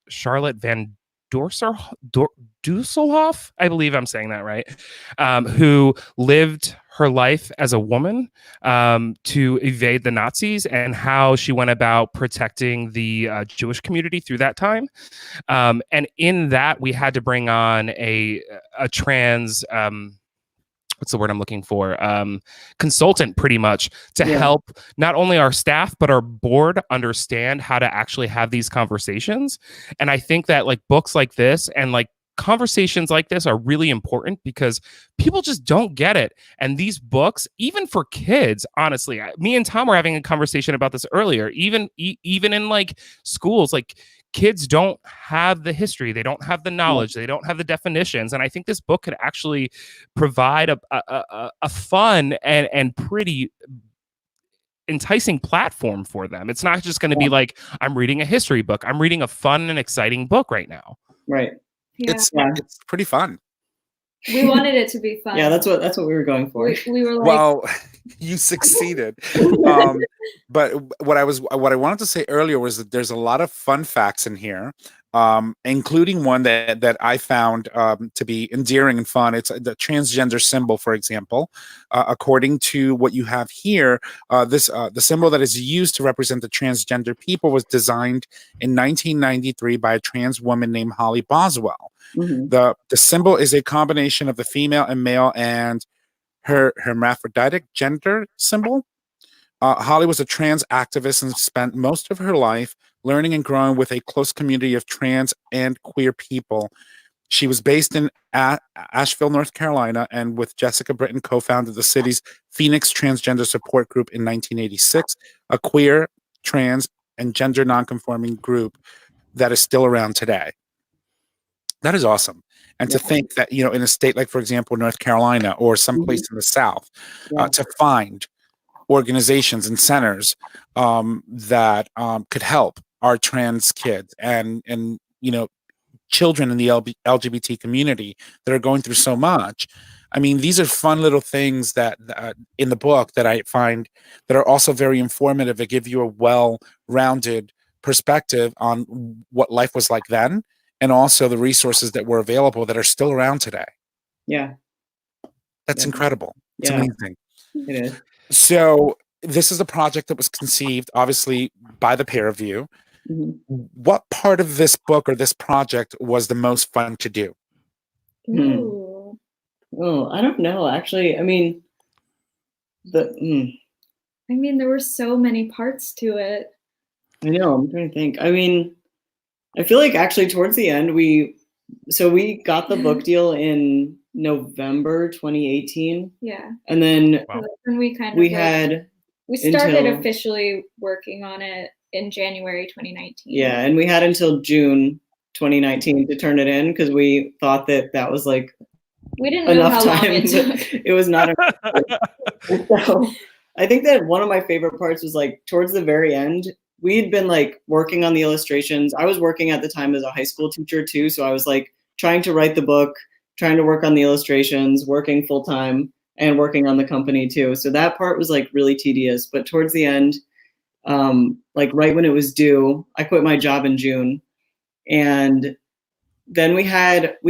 Speaker 1: Charlotte Van Dusselhoff, I believe I'm saying that right, who lived her life as a woman to evade the Nazis, and how she went about protecting the Jewish community through that time. And in that, we had to bring on a trans, what's the word I'm looking for? Consultant, pretty much, to help not only our staff, but our board understand how to actually have these conversations. And I think that like books like this and like conversations like this are really important because people just don't get it. And these books, even for kids, honestly, me and Tom were having a conversation about this earlier, even in like schools, like kids don't have the history, they don't have the knowledge, they don't have the definitions. And I think this book could actually provide a fun and pretty enticing platform for them. It's not just going to be like, I'm reading a history book. I'm reading a fun and exciting book right now.
Speaker 5: Right.
Speaker 4: Yeah.
Speaker 2: It's pretty fun.
Speaker 4: We wanted it to be fun.
Speaker 5: Yeah, that's what we were going for.
Speaker 4: We were like,
Speaker 2: well, you succeeded. But what I wanted to say earlier was that there's a lot of fun facts in here, including one that I found to be endearing and fun. It's the transgender symbol, for example. According to what you have here, the symbol that is used to represent the transgender people was designed in 1993 by a trans woman named Holly Boswell. The symbol is a combination of the female and male and her hermaphroditic gender symbol. Holly was a trans activist and spent most of her life learning and growing with a close community of trans and queer people. She was based in Asheville, North Carolina, and with Jessica Britton co-founded the city's Phoenix Transgender Support Group in 1986, a queer, trans, and gender nonconforming group that is still around today. That is awesome. And to think that, you know, in a state like, for example, North Carolina or someplace in the South, to find organizations and centers that could help our trans kids and you know, children in the LGBT community that are going through so much. I mean, these are fun little things that in the book that I find that are also very informative, that give you a well-rounded perspective on what life was like then, and also the resources that were available that are still around today.
Speaker 5: Yeah.
Speaker 2: That's incredible. It's amazing.
Speaker 5: It is.
Speaker 2: So this is a project that was conceived, obviously, by the pair of you. What part of this book or this project was the most fun to do?
Speaker 5: Oh, I don't know. Actually, I mean, there
Speaker 4: were so many parts to it.
Speaker 5: I know. I'm trying to think. I mean, I feel like actually towards the end, we got the book deal in November 2018.
Speaker 4: Yeah.
Speaker 5: And then
Speaker 4: we started officially working on it in January 2019.
Speaker 5: Yeah, and we had until June 2019 to turn it in because we thought that was like
Speaker 4: we didn't know how long it took.
Speaker 5: It was not so I think that one of my favorite parts was like towards the very end. We had been like working on the illustrations. I was working at the time as a high school teacher too. So I was like trying to write the book, trying to work on the illustrations, working full time and working on the company too. So that part was like really tedious, but towards the end, like right when it was due, I quit my job in June And then we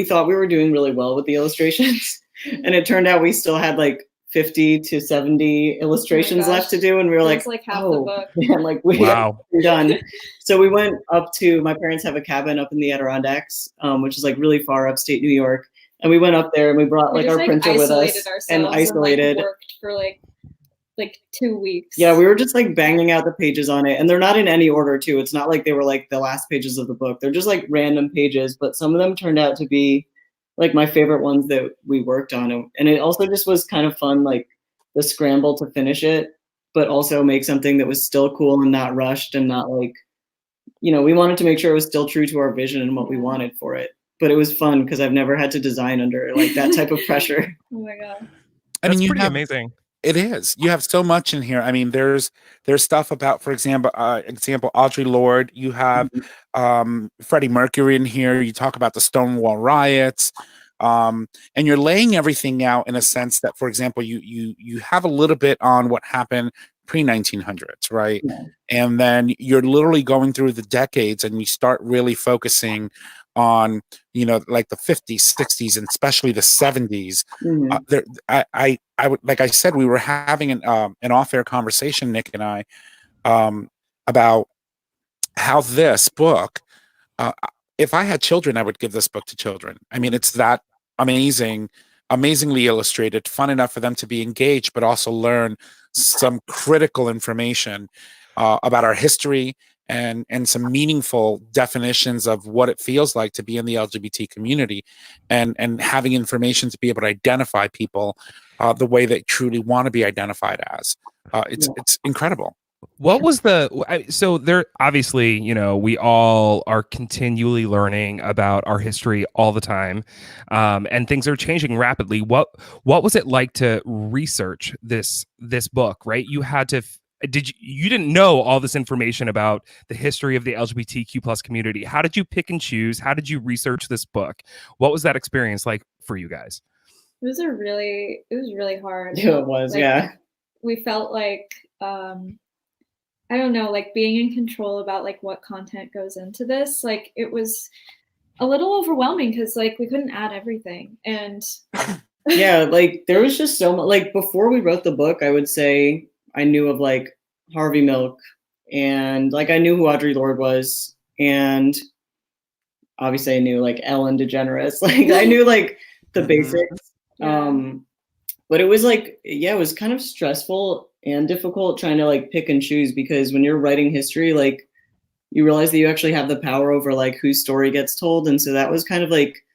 Speaker 5: thought we were doing really well with the illustrations. And it turned out we still had like 50 to 70 illustrations left to do. And we were like
Speaker 4: half the book.
Speaker 5: Man, like we're done. So we went up to, my parents have a cabin up in the Adirondacks, which is like really far upstate New York. And we went up there and we brought like our printer with us and isolated.
Speaker 4: And, worked for like 2 weeks.
Speaker 5: Yeah, we were just like banging out the pages on it. And they're not in any order too. It's not like they were like the last pages of the book. They're just like random pages, but some of them turned out to be like my favorite ones that we worked on. And it also just was kind of fun, like the scramble to finish it, but also make something that was still cool and not rushed and not like, you know, we wanted to make sure it was still true to our vision and what we wanted for it. But it was fun because I've never had to design under like that type of pressure.
Speaker 4: Oh my God.
Speaker 1: I mean, pretty amazing.
Speaker 2: It is. You have so much in here. I mean, there's stuff about, for example, Audre Lorde. You have Freddie Mercury in here. You talk about the Stonewall riots, and you're laying everything out in a sense that, for example, you have a little bit on what happened pre-1900s, right? Yeah. And then you're literally going through the decades, and you start really focusing on, you know, like the 50s, 60s, and especially the 70s. I would, like I said, we were having an off-air conversation, Nick and I, about how this book, if I had children, I would give this book to children. I mean, it's that amazingly illustrated, fun enough for them to be engaged, but also learn some critical information about our history and some meaningful definitions of what it feels like to be in the LGBT community, and having information to be able to identify people the way they truly want to be identified as. It's incredible.
Speaker 1: What was so there, obviously, you know, we all are continually learning about our history all the time, and things are changing rapidly. What was it like to research this book, right? You had to, you didn't know all this information about the history of the LGBTQ plus community. How did you pick and choose? How did you research this book? What was that experience like for you guys?
Speaker 4: It was really hard.
Speaker 5: Yeah, it was. Like, yeah.
Speaker 4: We felt like, I don't know, like being in control about like what content goes into this. Like it was a little overwhelming because like we couldn't add everything. And
Speaker 5: yeah, like there was just so much. Like before we wrote the book, I would say I knew of like Harvey Milk, and like I knew who Audre Lorde was, and obviously I knew like Ellen DeGeneres. Like I knew like the basics. But it was like, yeah, it was kind of stressful and difficult trying to like pick and choose, because when you're writing history, like you realize that you actually have the power over like whose story gets told. And so that was kind of like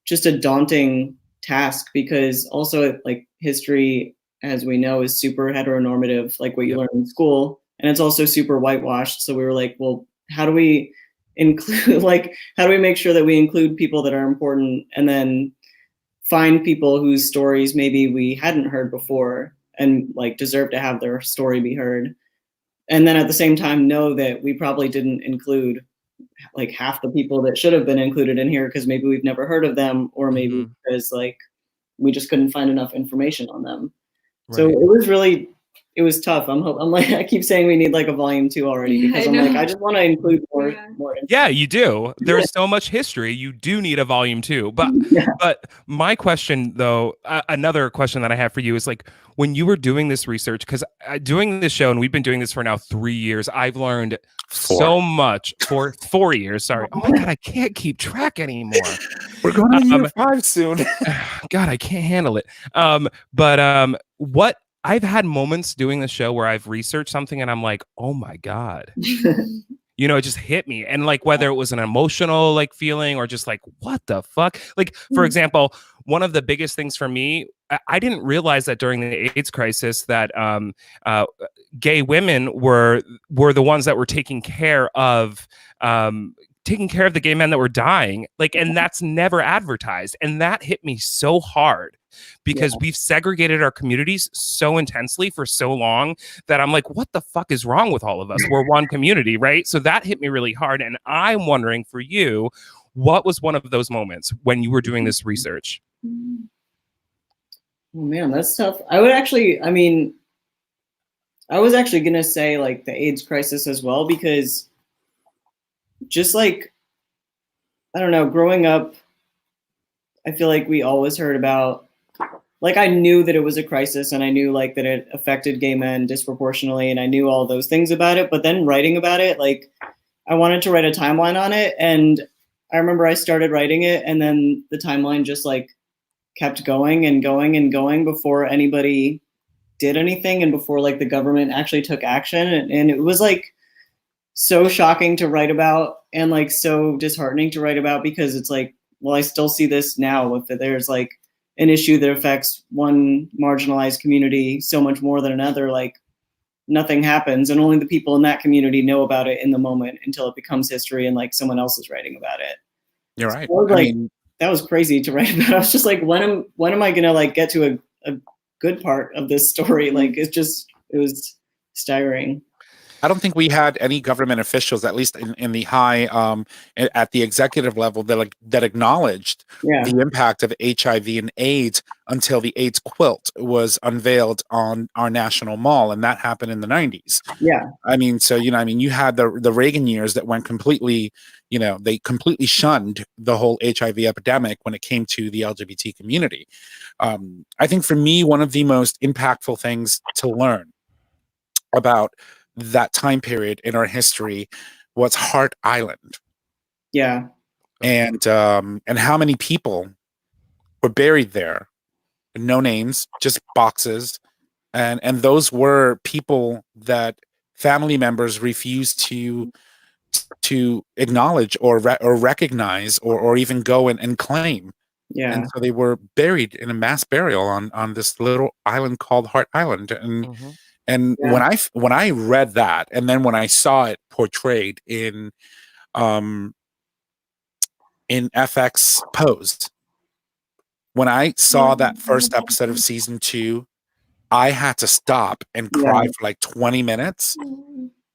Speaker 5: just a daunting task, because also like history, as we know, is super heteronormative, like what you learn in school. And it's also super whitewashed. So we were like, well, how do we include, like, how do we make sure that we include people that are important, and then find people whose stories maybe we hadn't heard before and like deserve to have their story be heard. And then at the same time know that we probably didn't include like half the people that should have been included in here because maybe we've never heard of them, or maybe because like we just couldn't find enough information on them. Right. So it was tough. I'm like, I keep saying we need like a volume 2 already, because I'm like, I just want to include more.
Speaker 1: Yeah, you do. There's so much history. You do need a volume 2. But but my question though, another question that I have for you is like, when you were doing this research, because doing this show, and we've been doing this for now 3 years, I've learned so much. For 4 years, sorry. Oh my God, I can't keep track anymore.
Speaker 2: We're going on year 5 soon.
Speaker 1: God, I can't handle it. But what I've had moments doing the show where I've researched something and I'm like, oh my God, you know, it just hit me. And like, whether it was an emotional like feeling or just like, what the fuck? Like, for example, one of the biggest things for me, I didn't realize that during the AIDS crisis that gay women were the ones that were taking care of the gay men that were dying. Like, and that's never advertised. And that hit me so hard, because we've segregated our communities so intensely for so long that I'm like, what the fuck is wrong with all of us? We're one community, right? So that hit me really hard. And I'm wondering for you, what was one of those moments when you were doing this research?
Speaker 5: Oh man, that's tough. I was actually going to say like the AIDS crisis as well, because just like I don't know, growing up, I feel like we always heard about, like, I knew that it was a crisis, and I knew like that it affected gay men disproportionately, and I knew all those things about it. But then writing about it, like, I wanted to write a timeline on it, and I remember I started writing it, and then the timeline just like kept going and going and going before anybody did anything, and before like the government actually took action. And it was like so shocking to write about, and like so disheartening to write about, because it's like, well, I still see this now. If there's like an issue that affects one marginalized community so much more than another, like nothing happens, and only the people in that community know about it in the moment until it becomes history and like someone else is writing about it.
Speaker 2: You're right.
Speaker 5: So I mean, that was crazy to write about. I was just like, when am I gonna like get to a good part of this story? Like, it was staggering.
Speaker 2: I don't think we had any government officials, at least in the high, at the executive level, that acknowledged the impact of HIV and AIDS until the AIDS quilt was unveiled on our National Mall, and that happened in the 90s.
Speaker 5: Yeah,
Speaker 2: I mean, so you had the Reagan years that went completely, they completely shunned the whole HIV epidemic when it came to the LGBT community. I think for me, one of the most impactful things to learn about that time period in our history was Hart Island.
Speaker 5: Yeah.
Speaker 2: And how many people were buried there? No names, just boxes. And those were people that family members refused to acknowledge or recognize or even go and claim.
Speaker 5: Yeah.
Speaker 2: And so they were buried in a mass burial on this little island called Hart Island. And when I read that, and then when I saw it portrayed in FX Pose, when I saw that first episode of season 2, I had to stop and cry for like 20 minutes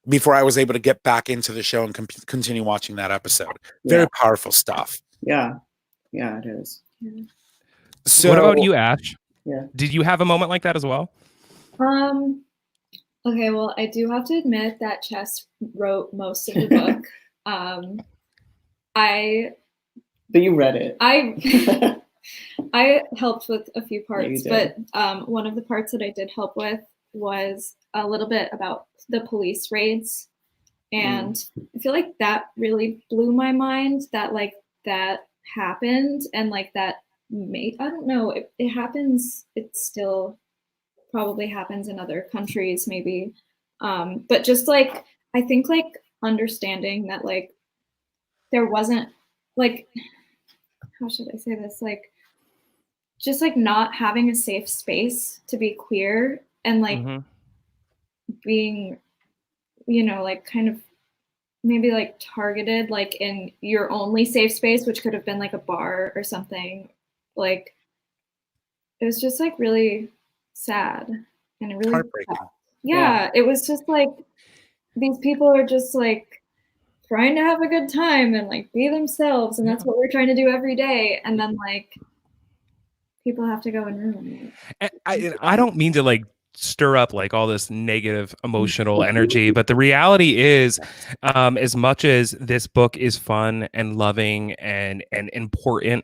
Speaker 2: before I was able to get back into the show and continue watching that episode. Very powerful stuff.
Speaker 5: Yeah, it is.
Speaker 2: So,
Speaker 1: what about you, Ash?
Speaker 5: Yeah.
Speaker 1: Did you have a moment like that as well?
Speaker 4: Okay, well, I do have to admit that Chess wrote most of the book.
Speaker 5: But you read it.
Speaker 4: I helped with a few parts, but one of the parts that I did help with was a little bit about the police raids. And I feel like that really blew my mind that like that happened, and like that I don't know, it happens, it still probably happens in other countries maybe. But just like, I think like understanding that like there wasn't like, how should I say this? Like, just like not having a safe space to be queer and like being, like kind of maybe like targeted like in your only safe space, which could have been like a bar or something. Like, it was just like really sad and it really
Speaker 2: heartbreaking.
Speaker 4: It was just like these people are just like trying to have a good time and like be themselves, and that's what we're trying to do every day, and then like people have to go and ruin it.
Speaker 1: I don't mean to like stir up like all this negative emotional energy, but the reality is, as much as this book is fun and loving and important,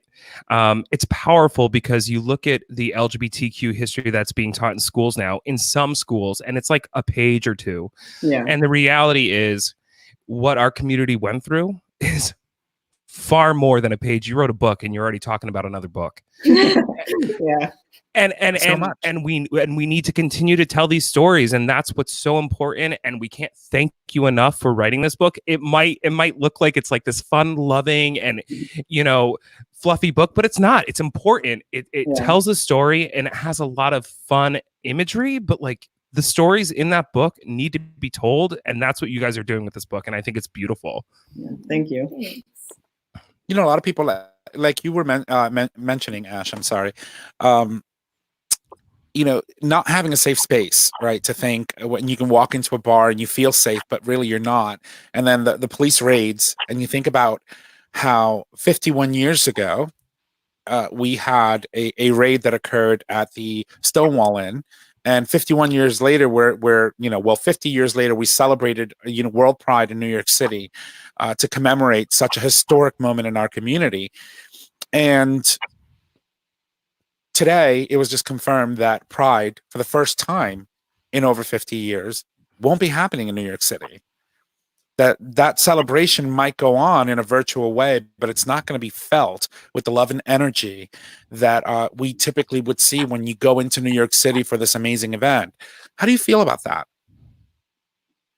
Speaker 1: it's powerful because you look at the LGBTQ history that's being taught in schools now, in some schools, and it's like a page or two. And the reality is what our community went through is far more than a page. You wrote a book and you're already talking about another book. And we need to continue to tell these stories, and that's what's so important. And we can't thank you enough for writing this book. It might look like it's like this fun, loving, and fluffy book, but it's not. It's important. It tells a story, and it has a lot of fun imagery, but like the stories in that book need to be told, and that's what you guys are doing with this book, and I think it's beautiful.
Speaker 5: Thank you.
Speaker 2: A lot of people, like you were mentioning, Ash, I'm sorry, not having a safe space, right? To think when you can walk into a bar and you feel safe, but really you're not. And then the police raids, and you think about how 51 years ago, we had a raid that occurred at the Stonewall Inn, And 51 years later, we're 50 years later, we celebrated World Pride in New York City to commemorate such a historic moment in our community. And today, it was just confirmed that Pride, for the first time in over 50 years, won't be happening in New York City. That celebration might go on in a virtual way, but it's not going to be felt with the love and energy that we typically would see when you go into New York City for this amazing event. How do you feel about that?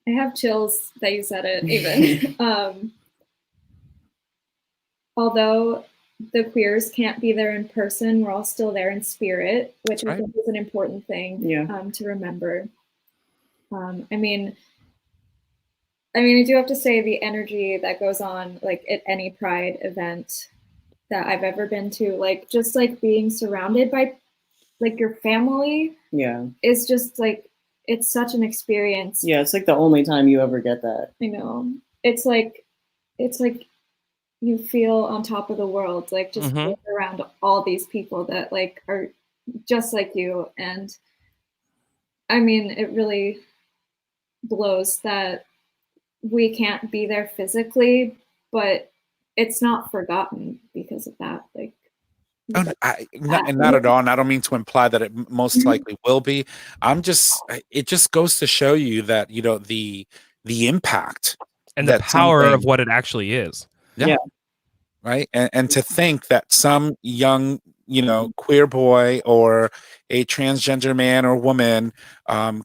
Speaker 4: I have chills that you said it, even. Although the queers can't be there in person, we're all still there in spirit, which I think is an important thing to remember. I do have to say the energy that goes on like at any Pride event that I've ever been to, like just like being surrounded by like your family is just like, it's such an experience.
Speaker 5: Yeah, it's like the only time you ever get that.
Speaker 4: I know. It's like you feel on top of the world, like just being around all these people that like are just like you. And it really blows that we can't be there physically, but it's not forgotten because of that. Like,
Speaker 2: not at all. And I don't mean to imply that it most likely will be. It just goes to show you that, the impact
Speaker 1: and the power of what it actually is.
Speaker 2: Yeah. Right. And to think that some young, queer boy or a transgender man or woman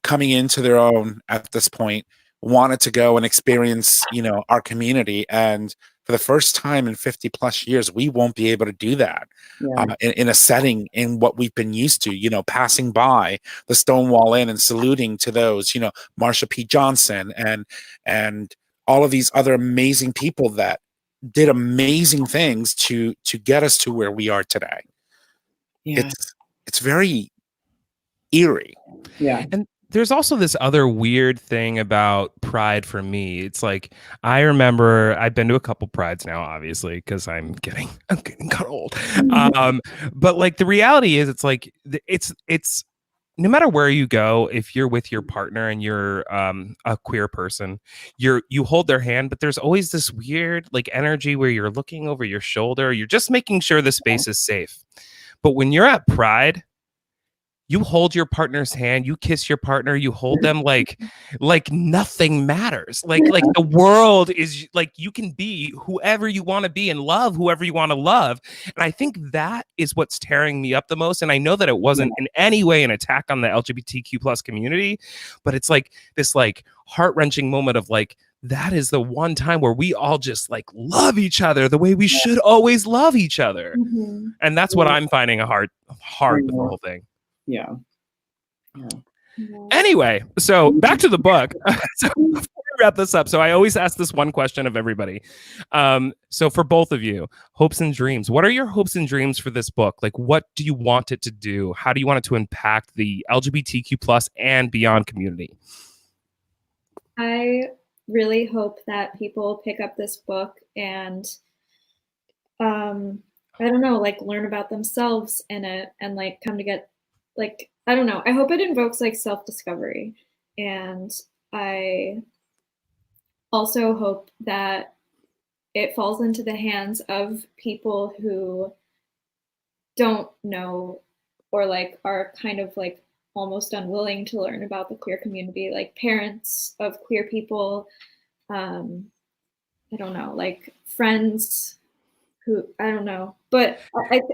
Speaker 2: coming into their own at this point wanted to go and experience, our community. And for the first time in 50 plus years, we won't be able to do that in a setting in what we've been used to, passing by the Stonewall Inn and saluting to those, Marsha P. Johnson and all of these other amazing people that did amazing things to get us to where we are today. Yeah. It's very eerie.
Speaker 5: Yeah.
Speaker 1: And there's also this other weird thing about Pride for me. It's like, I remember I've been to a couple Prides now, obviously, because I'm getting kind of old. But like the reality is, it's like it's no matter where you go, if you're with your partner and you're a queer person, you hold their hand, but there's always this weird like energy where you're looking over your shoulder. You're just making sure the space is safe. But when you're at Pride, you hold your partner's hand, you kiss your partner, you hold them like nothing matters. Like the world is like, you can be whoever you want to be and love whoever you want to love. And I think that is what's tearing me up the most. And I know that it wasn't in any way an attack on the LGBTQ plus community, but it's like this like heart-wrenching moment of like, that is the one time where we all just like love each other the way we should always love each other. And that's what I'm finding hard with the whole thing.
Speaker 5: Yeah.
Speaker 1: Anyway, so back to the book. So before we wrap this up, so I always ask this one question of everybody. So for both of you, hopes and dreams. What are your hopes and dreams for this book? Like, what do you want it to do? How do you want it to impact the LGBTQ plus and beyond community?
Speaker 4: I really hope that people pick up this book and I don't know, like learn about themselves in it and like come to get like, I don't know. I hope it invokes like self-discovery. And I also hope that it falls into the hands of people who don't know or like are kind of like almost unwilling to learn about the queer community, like parents of queer people, I don't know, like friends who, I don't know, but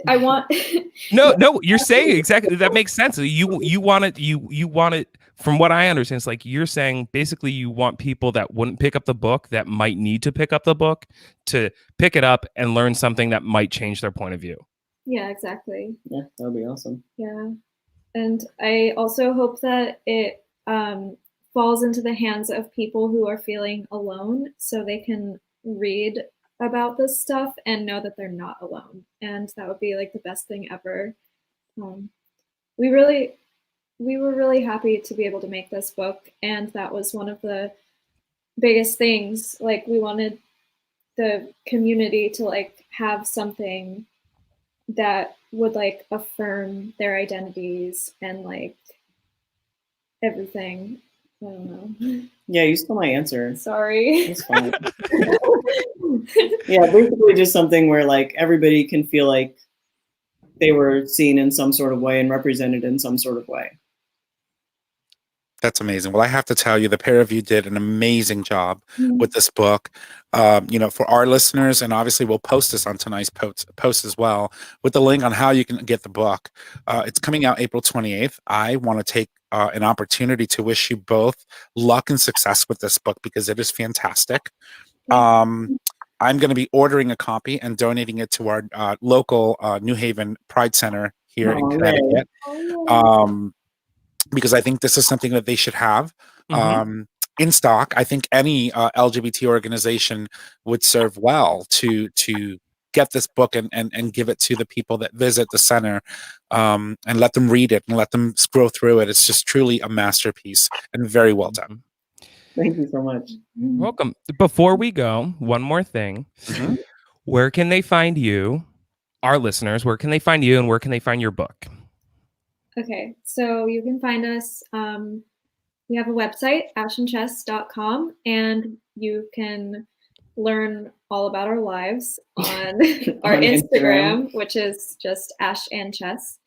Speaker 4: I want.
Speaker 1: No, you're saying exactly. That makes sense. You want it, from what I understand, it's like you're saying basically you want people that wouldn't pick up the book, that might need to pick up the book, to pick it up and learn something that might change their point of view.
Speaker 4: Yeah, exactly.
Speaker 5: Yeah, that would be awesome.
Speaker 4: Yeah. And I also hope that it falls into the hands of people who are feeling alone so they can read about this stuff and know that they're not alone. And that would be like the best thing ever. We were really happy to be able to make this book. And that was one of the biggest things. Like we wanted the community to like have something that would like affirm their identities and like everything. I don't know.
Speaker 5: Yeah, you stole my answer.
Speaker 4: Sorry.
Speaker 5: It's fine. Yeah, basically just something where like everybody can feel like they were seen in some sort of way and represented in some sort of way.
Speaker 2: That's amazing. Well, I have to tell you, the pair of you did an amazing job with this book. For our listeners, and obviously we'll post this on tonight's post as well, with the link on how you can get the book. It's coming out April 28th. I want to take an opportunity to wish you both luck and success with this book because it is fantastic. I'm going to be ordering a copy and donating it to our local New Haven Pride Center here in Connecticut. Because I think this is something that they should have in stock. I think any LGBT organization would serve well to get this book and give it to the people that visit the center, and let them read it and let them scroll through it. It's just truly a masterpiece and very well done.
Speaker 5: Thank you so much.
Speaker 1: Welcome. Before we go, one more thing. Where can they find you, our listeners? Where can they find you and where can they find your book?
Speaker 4: Okay, so you can find us. We have a website, ashandchess.com, and you can learn all about our lives on our Instagram, which is just Ash and Chess.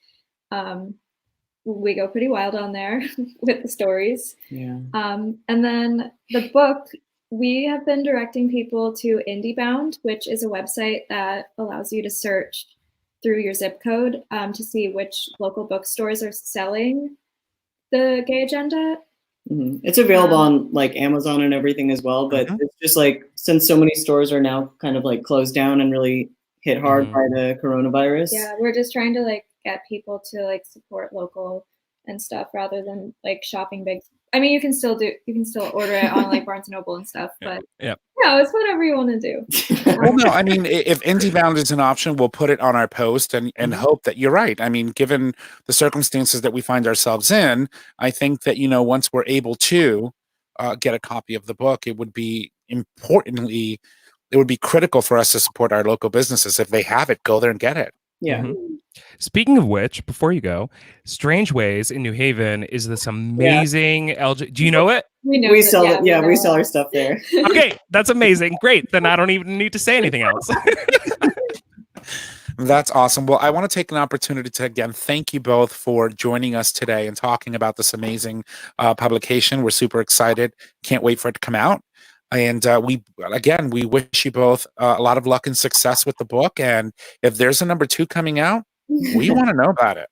Speaker 4: We go pretty wild on there with the stories.
Speaker 5: Yeah.
Speaker 4: And then the book, we have been directing people to IndieBound, which is a website that allows you to search through your zip code to see which local bookstores are selling the gay agenda.
Speaker 5: It's available on like Amazon and everything as well, but it's just like, since so many stores are now kind of like closed down and really hit hard by the coronavirus.
Speaker 4: Yeah, we're just trying to like get people to like support local and stuff rather than like shopping big. I mean, you can still order it on like Barnes & Noble and stuff, but it's whatever you want to do.
Speaker 2: Well, no, I mean, if IndieBound is an option, we'll put it on our post and hope that you're right. I mean, given the circumstances that we find ourselves in, I think that, once we're able to get a copy of the book, it would be critical for us to support our local businesses. If they have it, go there and get it.
Speaker 5: Yeah.
Speaker 1: Speaking of which, before you go, Strange Ways in New Haven is this amazing Do you know it?
Speaker 5: We sell it. Yeah, we sell our stuff there.
Speaker 1: Okay, that's amazing. Great. Then I don't even need to say anything else.
Speaker 2: That's awesome. Well, I want to take an opportunity to again thank you both for joining us today and talking about this amazing publication. We're super excited. Can't wait for it to come out. And we wish you both a lot of luck and success with the book. And if there's a number 2 coming out, we want to know about it.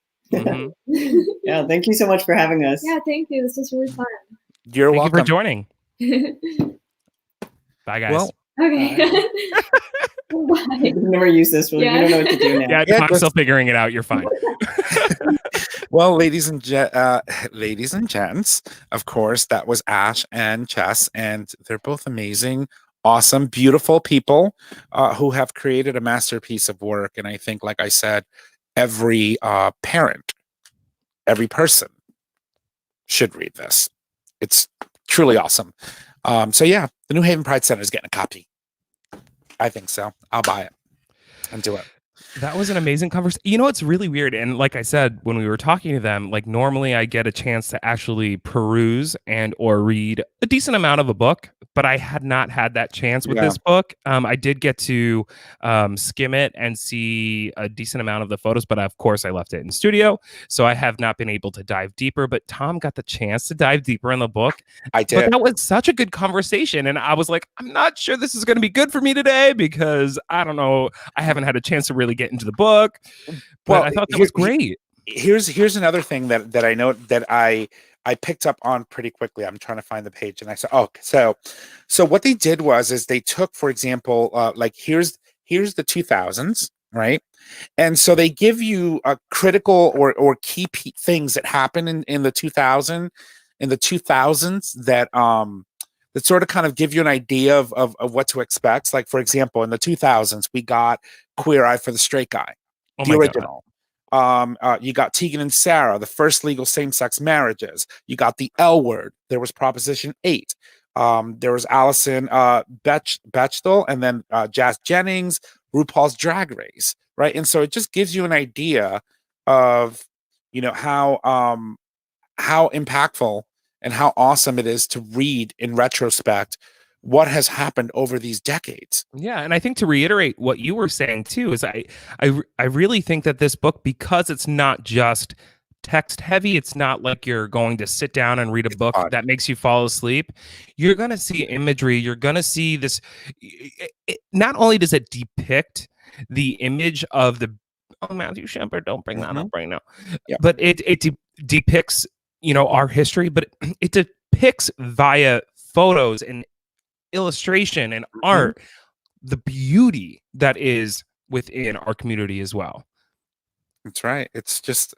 Speaker 5: Yeah, thank you so much for having us.
Speaker 4: Yeah, thank you. This was really fun.
Speaker 2: You're welcome.
Speaker 1: Thank you for joining. Bye, guys.
Speaker 2: Well,
Speaker 4: okay. Bye.
Speaker 5: We've never used this. We don't know what to do now.
Speaker 1: Yeah, I'm still figuring it out. You're fine.
Speaker 2: Well, ladies and gents, of course, that was Ash and Chess, and they're both amazing, awesome, beautiful people who have created a masterpiece of work. And I think, like I said, every parent, every person should read this. It's truly awesome. So yeah, the New Haven Pride Center is getting a copy. I think so. I'll buy it and do it.
Speaker 1: That was an amazing conversation. It's really weird. And like I said, when we were talking to them, like normally I get a chance to actually peruse and or read a decent amount of a book, but I had not had that chance with this book. I did get to skim it and see a decent amount of the photos, but of course I left it in studio. So I have not been able to dive deeper, but Tom got the chance to dive deeper in the book.
Speaker 2: I did.
Speaker 1: But that was such a good conversation. And I was like, I'm not sure this is going to be good for me today because I don't know. I haven't had a chance to really get into the book, but I thought that was great.
Speaker 2: Here's another thing that I know that I picked up on pretty quickly. I'm trying to find the page, and I said, so what they did is they took, for example, like here's the 2000s, right? And so they give you a critical or key things that happen in the 2000s that that sort of kind of give you an idea of what to expect. Like, for example, in the 2000s, we got Queer Eye for the Straight Guy, the original. You got Tegan and Sarah, the first legal same-sex marriages. You got the L Word. There was Proposition 8. There was Allison Bechtel, and then Jazz Jennings, RuPaul's Drag Race, right? And so it just gives you an idea of, how impactful and how awesome it is to read in retrospect what has happened over these decades.
Speaker 1: Yeah, and I think to reiterate what you were saying too is I really think that this book, because it's not just text heavy, it's not like you're going to sit down and read a book that makes you fall asleep. You're going to see imagery, you're going to see this. Not only does it depict the image of the Matthew Shepard, don't bring that up right now.
Speaker 2: Yeah.
Speaker 1: But it depicts, our history, but it depicts via photos and illustration and art the beauty that is within our community as well.
Speaker 2: That's right. It's just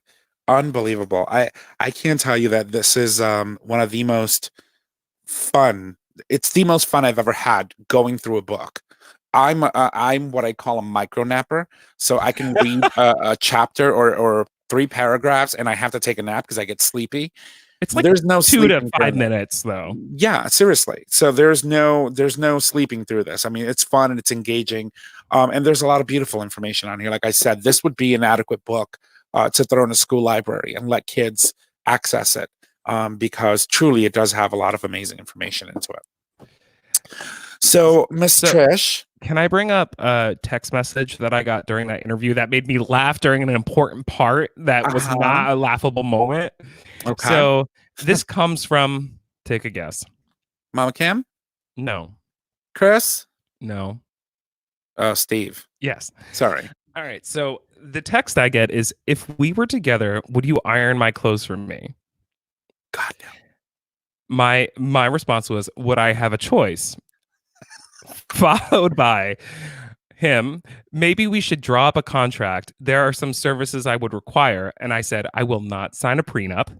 Speaker 2: unbelievable. I can't tell you that this is one of the most fun. It's the most fun I've ever had going through a book. I'm what I call a micro napper, so I can read a chapter or 3 paragraphs, and I have to take a nap because I get sleepy.
Speaker 1: It's like
Speaker 2: there's no
Speaker 1: 2 to 5 minutes, though.
Speaker 2: Yeah, seriously. So there's no sleeping through this. I mean, it's fun and it's engaging, and there's a lot of beautiful information on here. Like I said, this would be an adequate book to throw in a school library and let kids access it, because truly it does have a lot of amazing information into it. So, Miss Trish,
Speaker 1: can I bring up a text message that I got during that interview that made me laugh during an important part that was not a laughable moment?
Speaker 2: Okay.
Speaker 1: So this comes from, take a guess.
Speaker 2: Mama Kim?
Speaker 1: No.
Speaker 2: Chris?
Speaker 1: No.
Speaker 2: Steve?
Speaker 1: Yes.
Speaker 2: Sorry.
Speaker 1: All right. So the text I get is, if we were together, would you iron my clothes for me?
Speaker 2: God, no.
Speaker 1: My response was, would I have a choice? Followed by him, maybe we should draw up a contract. There are some services I would require. And I said, I will not sign a prenup.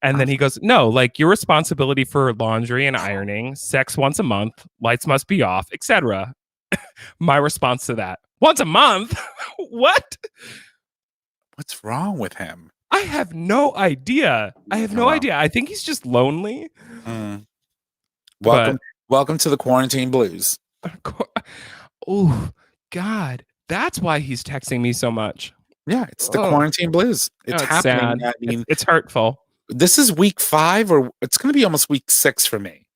Speaker 1: And then he goes, no, like your responsibility for laundry and ironing, sex once a month, lights must be off, etc. My response to that, once a month? What?
Speaker 2: What's wrong with him?
Speaker 1: I have no idea. I think he's just lonely.
Speaker 2: Welcome to the quarantine blues.
Speaker 1: Oh, God. That's why he's texting me so much.
Speaker 2: Yeah, it's the quarantine blues. It's happening.
Speaker 1: Sad.
Speaker 2: I mean,
Speaker 1: it's hurtful.
Speaker 2: This is week 5, or it's going to be almost week 6 for me.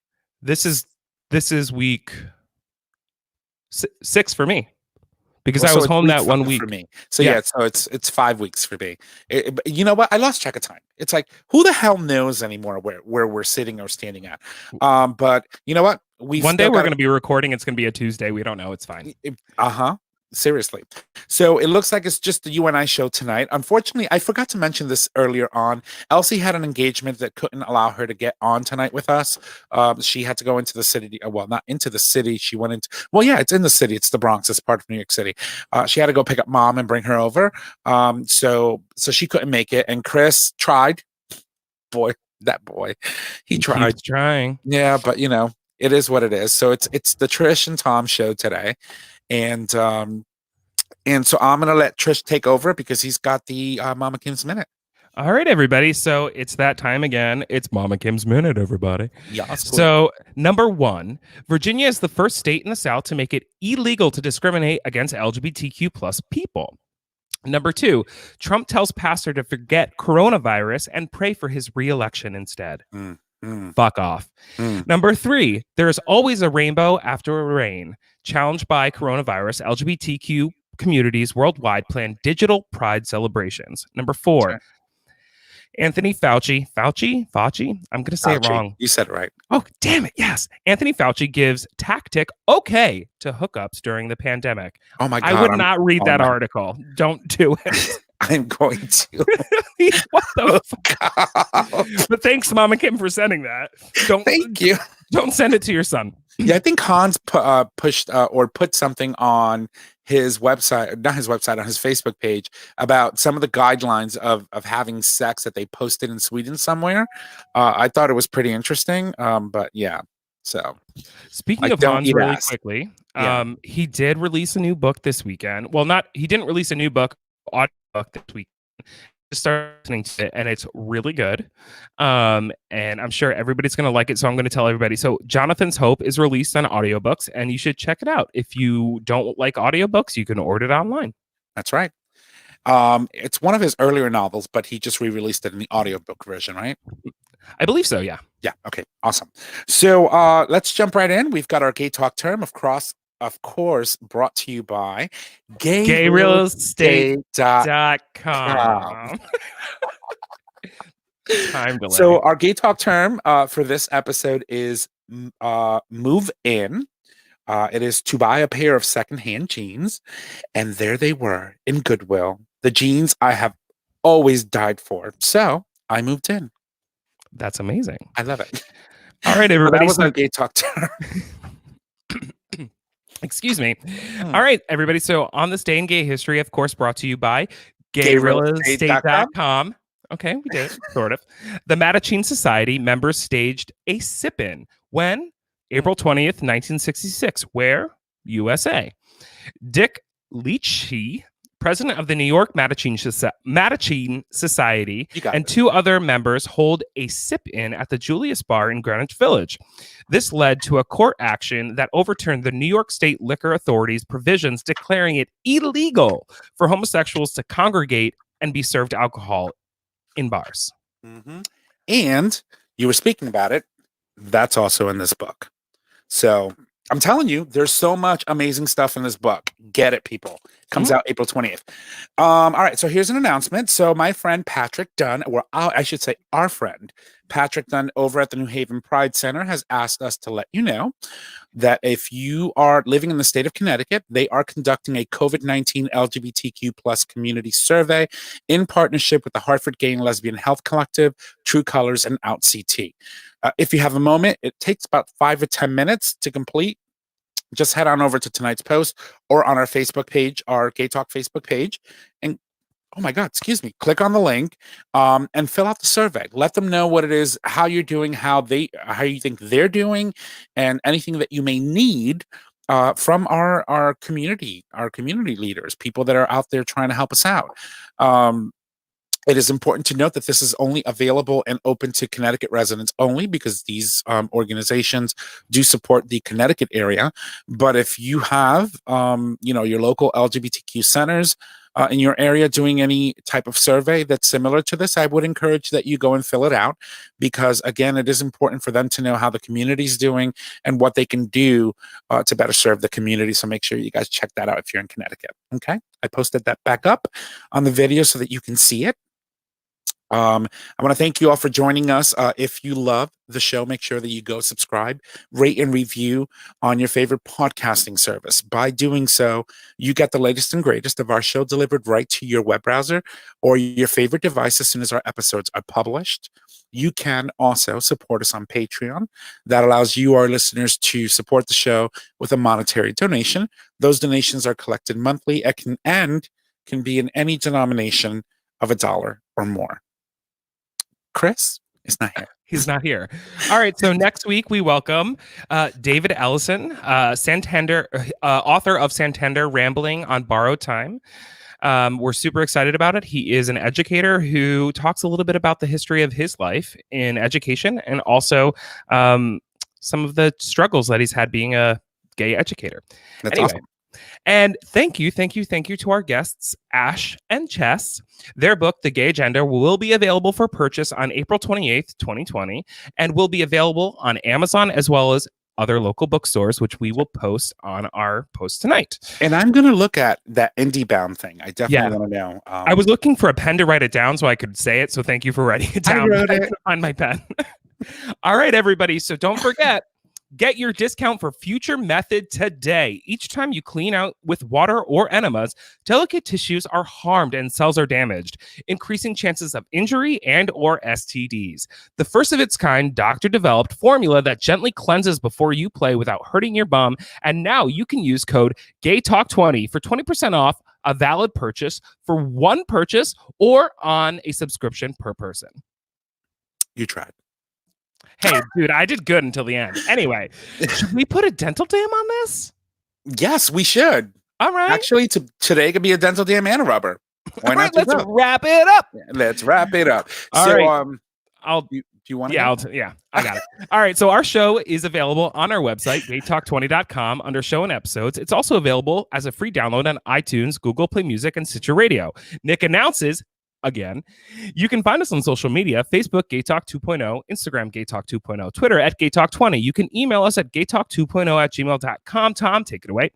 Speaker 1: This is week 6 for me, because I was home that 1 week
Speaker 2: for me. So yeah, so it's 5 weeks for me. You know what? I lost track of time. It's like, who the hell knows anymore where we're sitting or standing at? But you know what?
Speaker 1: One day we're going to be recording. It's going to be a Tuesday. We don't know. It's fine.
Speaker 2: Seriously. So it looks like it's just the you and I show tonight. Unfortunately, I forgot to mention this earlier on. Elsie had an engagement that couldn't allow her to get on tonight with us. She had to go into the city. Well, not into the city. She went into, it's in the city. It's the Bronx. It's part of New York City. She had to go pick up Mom and bring her over. So she couldn't make it. And Chris tried. Boy, he tried.
Speaker 1: Keeps trying.
Speaker 2: Yeah, but it is what it is. So it's the Trish and Tom show today. And so I'm going to let Trish take over because he's got the Mama Kim's Minute.
Speaker 1: All right, everybody. So it's that time again. It's Mama Kim's Minute, everybody.
Speaker 2: Yeah. Cool.
Speaker 1: So number 1, Virginia is the first state in the South to make it illegal to discriminate against LGBTQ plus people. Number 2, Trump tells pastor to forget coronavirus and pray for his re-election instead. Fuck off. Number 3, there is always a rainbow after a rain. Challenged by coronavirus, LGBTQ communities worldwide plan digital pride celebrations. Number 4, Anthony Fauci. I'm going to say it wrong.
Speaker 2: You said it right.
Speaker 1: Oh, damn it. Yes. Anthony Fauci gives tactic okay to hookups during the pandemic.
Speaker 2: Oh my God.
Speaker 1: I would not read that article. Don't do it.
Speaker 2: I'm going to.
Speaker 1: What the fuck? But thanks, Mama Kim, for sending that.
Speaker 2: Thank you.
Speaker 1: Don't send it to your son.
Speaker 2: Yeah, I think Hans pushed or put something on his website, not his website, on his Facebook page about some of the guidelines of having sex that they posted in Sweden somewhere. I thought it was pretty interesting. But yeah, so.
Speaker 1: Speaking of Hans, really quickly, he did release a new book this weekend. Well, he didn't release a new book, audio book this weekend. Just start listening to it, and it's really good. And I'm sure everybody's going to like it, so I'm going to tell everybody. So Jonathan's Hope is released on audiobooks, and you should check it out. If you don't like audiobooks, you can order it online.
Speaker 2: That's right. It's one of his earlier novels, but he just re-released it in the audiobook version, right?
Speaker 1: I believe so, yeah.
Speaker 2: Yeah. Okay. Awesome. So let's jump right in. We've got our Gay Talk term, of course, brought to you by
Speaker 1: GayRealEstate.com. Time delay.
Speaker 2: So our Gay Talk term for this episode is move in. It is to buy a pair of secondhand jeans. And there they were in Goodwill. The jeans I have always died for. So I moved in.
Speaker 1: That's amazing.
Speaker 2: I love it.
Speaker 1: All right, everybody.
Speaker 2: That was our Gay Talk term.
Speaker 1: Excuse me. All right, everybody. So on this day in gay history, of course, brought to you by GayRealEstate.com. Okay, we did, sort of. The Mattachine Society members staged a sip-in. When? April 20th, 1966. Where? USA. Dick Leachy, president of the New York Mattachine Society, and 2 other members hold a sip-in at the Julius Bar in Greenwich Village. This led to a court action that overturned the New York State Liquor Authority's provisions declaring it illegal for homosexuals to congregate and be served alcohol in bars.
Speaker 2: Mm-hmm. And you were speaking about it. That's also in this book. So I'm telling you, there's so much amazing stuff in this book. Get it, people. Comes out April 20th. All right, so here's an announcement. So my friend Patrick Dunn, or I should say our friend Patrick Dunn over at the New Haven Pride Center has asked us to let you know that if you are living in the state of Connecticut, they are conducting a COVID-19 LGBTQ plus community survey in partnership with the Hartford Gay and Lesbian Health Collective, True Colors, and Out CT. If you have a moment, it takes about 5 to 10 minutes to complete. Just head on over to tonight's post or on our Facebook page, our Gay Talk Facebook page, and click on the link and fill out the survey. Let them know what it is, how you're doing, how you think they're doing, and anything that you may need from our community leaders, people that are out there trying to help us out. It is important to note that this is only available and open to Connecticut residents only, because these organizations do support the Connecticut area. But if you have, your local LGBTQ centers in your area doing any type of survey that's similar to this, I would encourage that you go and fill it out, because again, it is important for them to know how the community is doing and what they can do to better serve the community. So make sure you guys check that out if you're in Connecticut. Okay, I posted that back up on the video so that you can see it. I want to thank you all for joining us. If you love the show, make sure that you go subscribe, rate, and review on your favorite podcasting service. By doing so, you get the latest and greatest of our show delivered right to your web browser or your favorite device as soon as our episodes are published. You can also support us on Patreon. That allows you, our listeners, to support the show with a monetary donation. Those donations are collected monthly and can be in any denomination of $1 or more. Chris is not here.
Speaker 1: He's not here. All right. So next week we welcome David Ellison, Santander, author of Santander Rambling on Borrowed Time. We're super excited about it. He is an educator who talks a little bit about the history of his life in education and also some of the struggles that he's had being a gay educator.
Speaker 2: That's awesome.
Speaker 1: And thank you to our guests, Ash and Chess. Their book, The Gay Agenda, will be available for purchase on April 28th, 2020, and will be available on Amazon as well as other local bookstores, which we will post on our post tonight.
Speaker 2: And I'm going to look at that IndieBound thing. I definitely want to know.
Speaker 1: I was looking for a pen to write it down so I could say it, so thank you for writing it down.
Speaker 2: I wrote it
Speaker 1: on my pen. All right, everybody. So don't forget, get your discount for Future Method today. Each time you clean out with water or enemas, delicate tissues are harmed and cells are damaged, increasing chances of injury and or STDs. The first of its kind doctor-developed formula that gently cleanses before you play without hurting your bum. And now you can use code GayTalk20 for 20% off a valid purchase for one purchase or on a subscription per person.
Speaker 2: You tried.
Speaker 1: Hey, dude, I did good until the end. Anyway, should we put a dental dam on this?
Speaker 2: Yes, we should.
Speaker 1: All right.
Speaker 2: Actually, today could be a dental dam and a rubber. Why not?
Speaker 1: Let's wrap it up.
Speaker 2: Let's wrap it up.
Speaker 1: All right.
Speaker 2: Do you want to?
Speaker 1: Yeah, I got it. All right. So our show is available on our website, gaytalk20.com, under show and episodes. It's also available as a free download on iTunes, Google Play Music, and Stitcher Radio. Nick announces again. You can find us on social media, Facebook, GayTalk 2.0, Instagram, GayTalk 2.0, Twitter at GayTalk 20. You can email us at gaytalk2.0@gmail.com. Tom, take it away.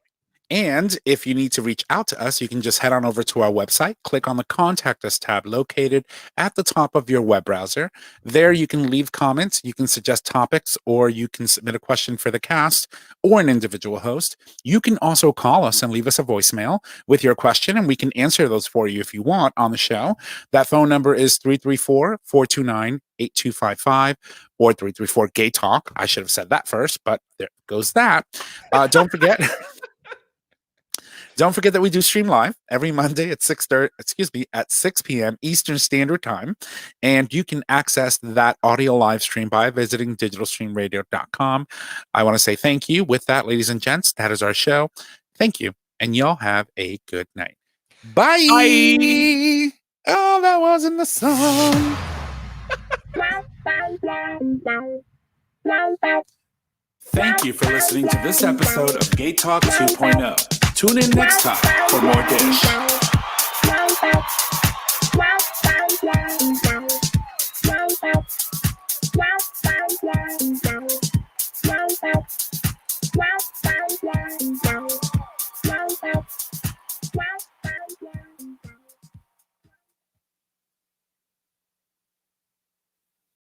Speaker 2: And if you need to reach out to us, you can just head on over to our website, click on the Contact Us tab located at the top of your web browser. There you can leave comments, you can suggest topics, or you can submit a question for the cast or an individual host. You can also call us and leave us a voicemail with your question, and we can answer those for you if you want on the show. That phone number is 334-429-8255 or 334-GAY-TALK. I should have said that first, but there goes that. Don't forget... Don't forget that we do stream live every Monday at 6 p.m. Eastern Standard Time. And you can access that audio live stream by visiting digitalstreamradio.com. I want to say thank you. With that, ladies and gents, that is our show. Thank you. And y'all have a good night. Bye. Bye. Oh, that wasn't the song. Thank you for listening to this episode of Gay Talk 2.0. Tune in next time for more dish.